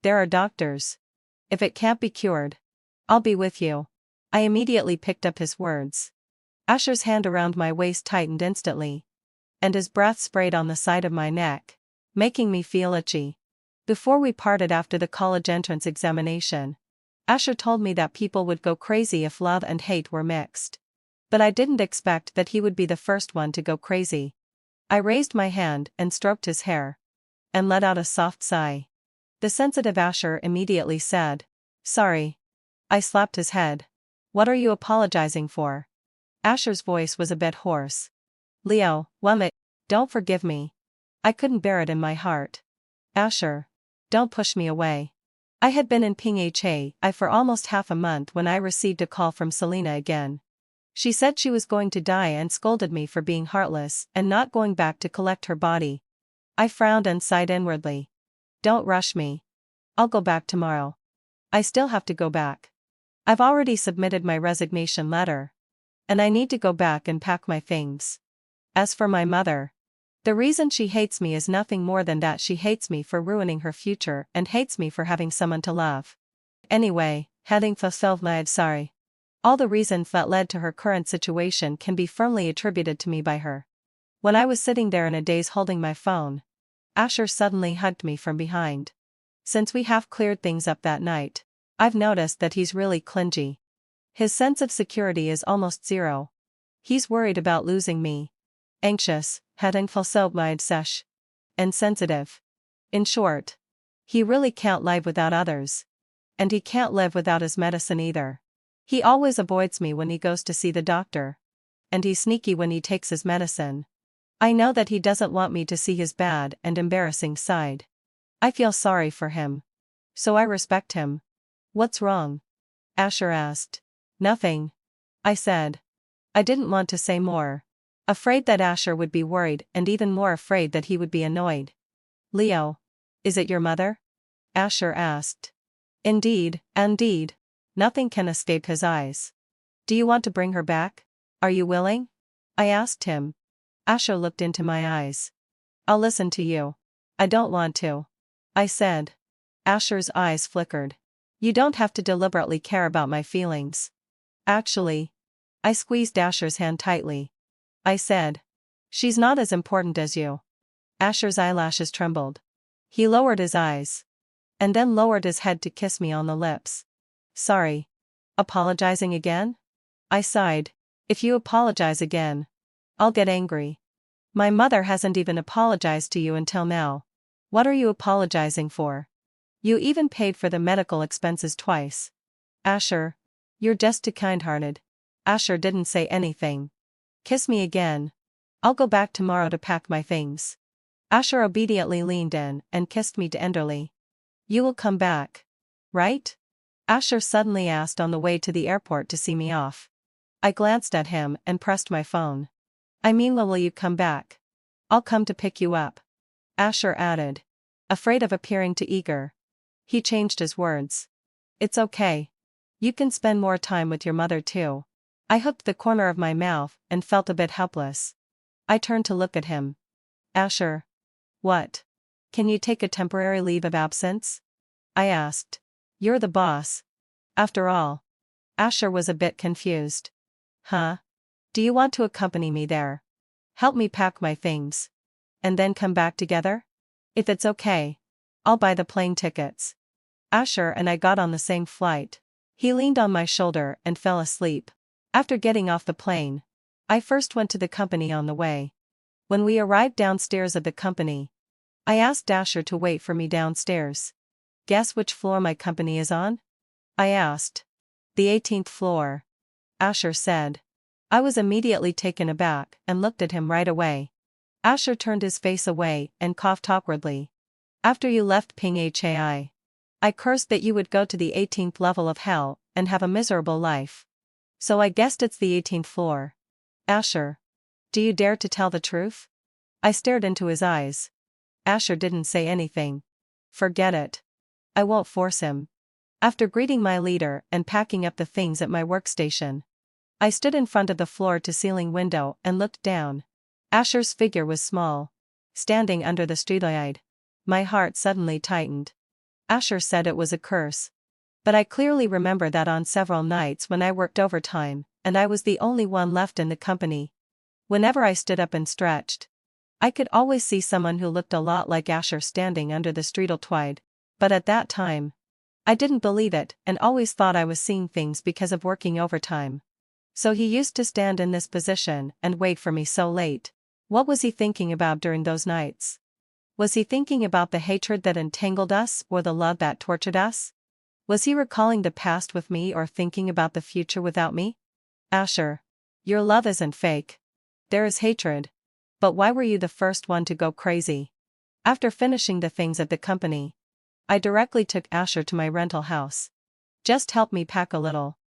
there are doctors. If it can't be cured, I'll be with you." I immediately picked up his words. Asher's hand around my waist tightened instantly, and his breath sprayed on the side of my neck, making me feel itchy. Before we parted after the college entrance examination, Asher told me that people would go crazy if love and hate were mixed. But I didn't expect that he would be the first one to go crazy. I raised my hand and stroked his hair, and let out a soft sigh. The sensitive Asher immediately said, "Sorry." I slapped his head. "What are you apologizing for?" Asher's voice was a bit hoarse. "Leo, don't forgive me." I couldn't bear it in my heart. "Asher, don't push me away." I had been in Pinghai for almost half a month when I received a call from Selena again. She said she was going to die and scolded me for being heartless and not going back to collect her body. I frowned and sighed inwardly. "Don't rush me. I'll go back tomorrow." I still have to go back. I've already submitted my resignation letter. And I need to go back and pack my things. As for my mother, the reason she hates me is nothing more than that she hates me for ruining her future and hates me for having someone to love. Anyway, having fulfilled my sorry. All the reasons that led to her current situation can be firmly attributed to me by her. When I was sitting there in a daze holding my phone, Asher suddenly hugged me from behind. Since we half cleared things up that night, I've noticed that he's really clingy. His sense of security is almost zero. He's worried about losing me. Anxious, hadn't fulfilled my sesh. And sensitive. In short, he really can't live without others. And he can't live without his medicine either. He always avoids me when he goes to see the doctor. And he's sneaky when he takes his medicine. I know that he doesn't want me to see his bad and embarrassing side. I feel sorry for him. So I respect him. "What's wrong?" Asher asked. "Nothing," I said. I didn't want to say more. Afraid that Asher would be worried and even more afraid that he would be annoyed. "Leo, is it your mother?" Asher asked. Indeed. Nothing can escape his eyes. "Do you want to bring her back? Are you willing?" I asked him. Asher looked into my eyes. "I'll listen to you." "I don't want to," I said. Asher's eyes flickered. "You don't have to deliberately care about my feelings." "Actually." I squeezed Asher's hand tightly. I said. "She's not as important as you." Asher's eyelashes trembled. He lowered his eyes. And then lowered his head to kiss me on the lips. "Sorry." "Apologizing again?" I sighed. "If you apologize again, I'll get angry. My mother hasn't even apologized to you until now. What are you apologizing for? You even paid for the medical expenses twice." "Asher, you're just too kind-hearted." Asher didn't say anything. "Kiss me again. I'll go back tomorrow to pack my things." Asher obediently leaned in and kissed me tenderly. "You will come back, right?" Asher suddenly asked on the way to the airport to see me off. I glanced at him and pressed my phone. "I mean, will you come back?" "I'll come to pick you up," Asher added, afraid of appearing too eager. He changed his words. "It's okay. You can spend more time with your mother too." I hooked the corner of my mouth and felt a bit helpless. I turned to look at him. "Asher." "What? Can you take a temporary leave of absence?" I asked. "You're the boss. After all." Asher was a bit confused. "Huh? Do you want to accompany me there? Help me pack my things? And then come back together? If it's okay, I'll buy the plane tickets." Asher and I got on the same flight. He leaned on my shoulder and fell asleep. After getting off the plane, I first went to the company on the way. When we arrived downstairs at the company, I asked Asher to wait for me downstairs. "Guess which floor my company is on?" I asked. "The 18th floor," Asher said. I was immediately taken aback and looked at him right away. Asher turned his face away and coughed awkwardly. "After you left Pinghai, I cursed that you would go to the 18th level of hell and have a miserable life. So I guessed it's the 18th floor. Asher. Do you dare to tell the truth? I stared into his eyes. Asher didn't say anything. Forget it. I won't force him. After greeting my leader and packing up the things at my workstation, I stood in front of the floor-to-ceiling window and looked down. Asher's figure was small, standing under the streetlight. My heart suddenly tightened. Asher said it was a curse. But I clearly remember that on several nights when I worked overtime, and I was the only one left in the company. Whenever I stood up and stretched, I could always see someone who looked a lot like Asher standing under the streetlight. But at that time, I didn't believe it and always thought I was seeing things because of working overtime. So he used to stand in this position and wait for me so late. What was he thinking about during those nights? Was he thinking about the hatred that entangled us or the love that tortured us? Was he recalling the past with me or thinking about the future without me? Asher, your love isn't fake. There is hatred. But why were you the first one to go crazy? After finishing the things at the company, I directly took Asher to my rental house. Just help me pack a little.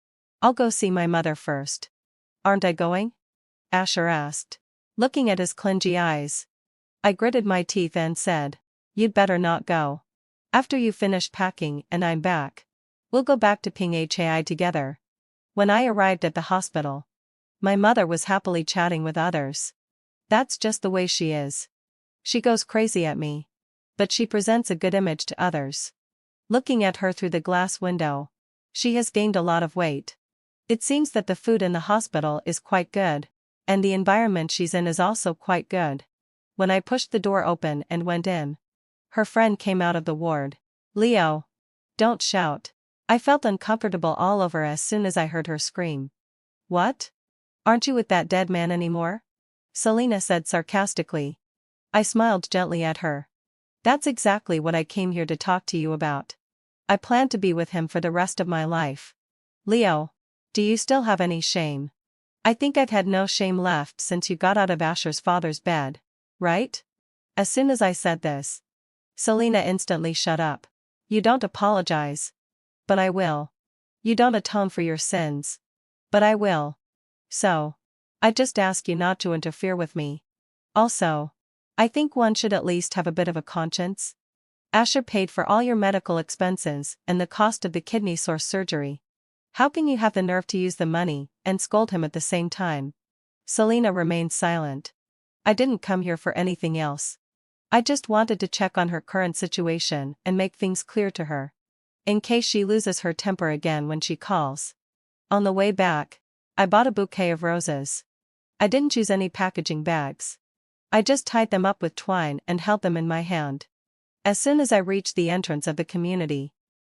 I'll go see my mother first. Aren't I going? Asher asked, looking at his clingy eyes. I gritted my teeth and said, you'd better not go. After you finish packing and I'm back, we'll go back to Pinghai together. When I arrived at the hospital, my mother was happily chatting with others. That's just the way she is. She goes crazy at me. But she presents a good image to others. Looking at her through the glass window, she has gained a lot of weight. It seems that the food in the hospital is quite good, and the environment she's in is also quite good. When I pushed the door open and went in, her friend came out of the ward. Leo. Don't shout. I felt uncomfortable all over as soon as I heard her scream. What? Aren't you with that dead man anymore? Selena said sarcastically. I smiled gently at her. That's exactly what I came here to talk to you about. I plan to be with him for the rest of my life. Leo, do you still have any shame? I think I've had no shame left since you got out of Asher's father's bed, right? As soon as I said this, Selena instantly shut up. You don't apologize. But I will. You don't atone for your sins. But I will. So, I just ask you not to interfere with me. Also, I think one should at least have a bit of a conscience. Asher paid for all your medical expenses and the cost of the kidney source surgery. How can you have the nerve to use the money and scold him at the same time? Selena remained silent. I didn't come here for anything else. I just wanted to check on her current situation and make things clear to her, in case she loses her temper again when she calls. On the way back, I bought a bouquet of roses. I didn't choose any packaging bags. I just tied them up with twine and held them in my hand. As soon as I reached the entrance of the community,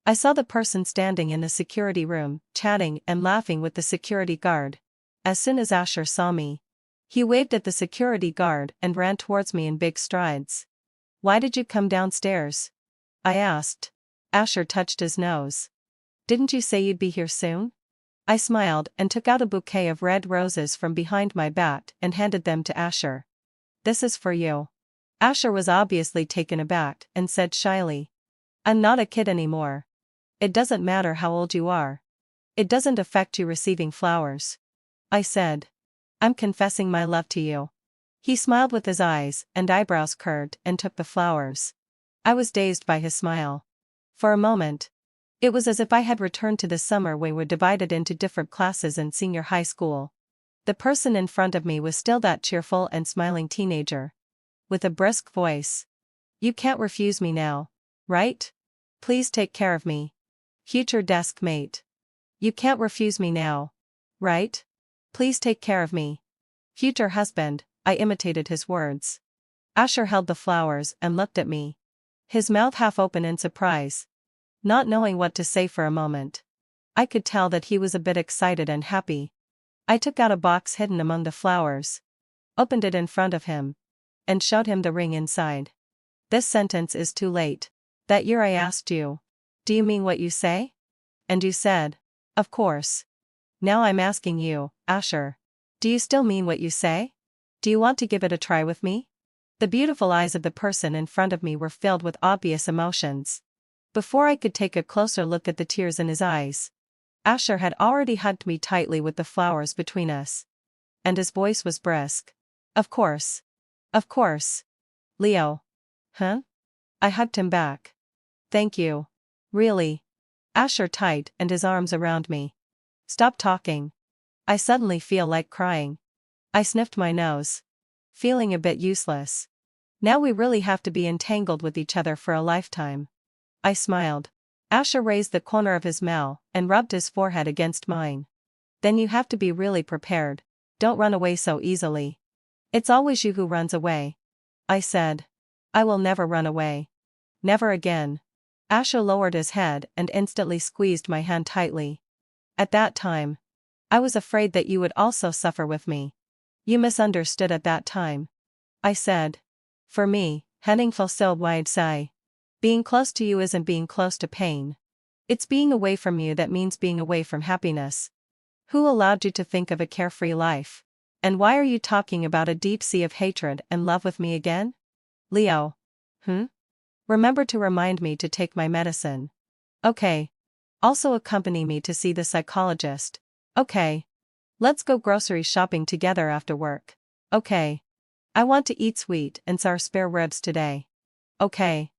I saw the person standing in the security room, chatting and laughing with the security guard. As soon as Asher saw me, he waved at the security guard and ran towards me in big strides. Why did you come downstairs? I asked. Asher touched his nose. Didn't you say you'd be here soon? I smiled and took out a bouquet of red roses from behind my back and handed them to Asher. This is for you. Asher was obviously taken aback and said shyly, I'm not a kid anymore. It doesn't matter how old you are. It doesn't affect you receiving flowers. I said, I'm confessing my love to you. He smiled with his eyes and eyebrows curved and took the flowers. I was dazed by his smile. For a moment, it was as if I had returned to the summer we were divided into different classes in senior high school. The person in front of me was still that cheerful and smiling teenager. With a brisk voice. You can't refuse me now, right? Please take care of me. Future desk mate. You can't refuse me now, right? Please take care of me. Future husband, I imitated his words. Asher held the flowers and looked at me. His mouth half open in surprise. Not knowing what to say for a moment. I could tell that he was a bit excited and happy. I took out a box hidden among the flowers, opened it in front of him, and showed him the ring inside. This sentence is too late. That year I asked you, do you mean what you say? And you said, of course. Now I'm asking you, Asher, do you still mean what you say? Do you want to give it a try with me? The beautiful eyes of the person in front of me were filled with obvious emotions. Before I could take a closer look at the tears in his eyes, Asher had already hugged me tightly with the flowers between us. And his voice was brisk. Of course. Of course. Leo. Huh? I hugged him back. Thank you. Really? Asher tight and his arms around me. Stop talking. I suddenly feel like crying. I sniffed my nose. Feeling a bit useless. Now we really have to be entangled with each other for a lifetime. I smiled. Asher raised the corner of his mouth and rubbed his forehead against mine. Then you have to be really prepared. Don't run away so easily. It's always you who runs away. I said. I will never run away. Never again. Asher lowered his head and instantly squeezed my hand tightly. At that time, I was afraid that you would also suffer with me. You misunderstood at that time. I said. For me, heading full so wide sigh. Being close to you isn't being close to pain. It's being away from you that means being away from happiness. Who allowed you to think of a carefree life? And why are you talking about a deep sea of hatred and love with me again? Leo. Remember to remind me to take my medicine. Okay. Also accompany me to see the psychologist. Okay. Let's go grocery shopping together after work. Okay. I want to eat sweet and sour spare ribs today. Okay.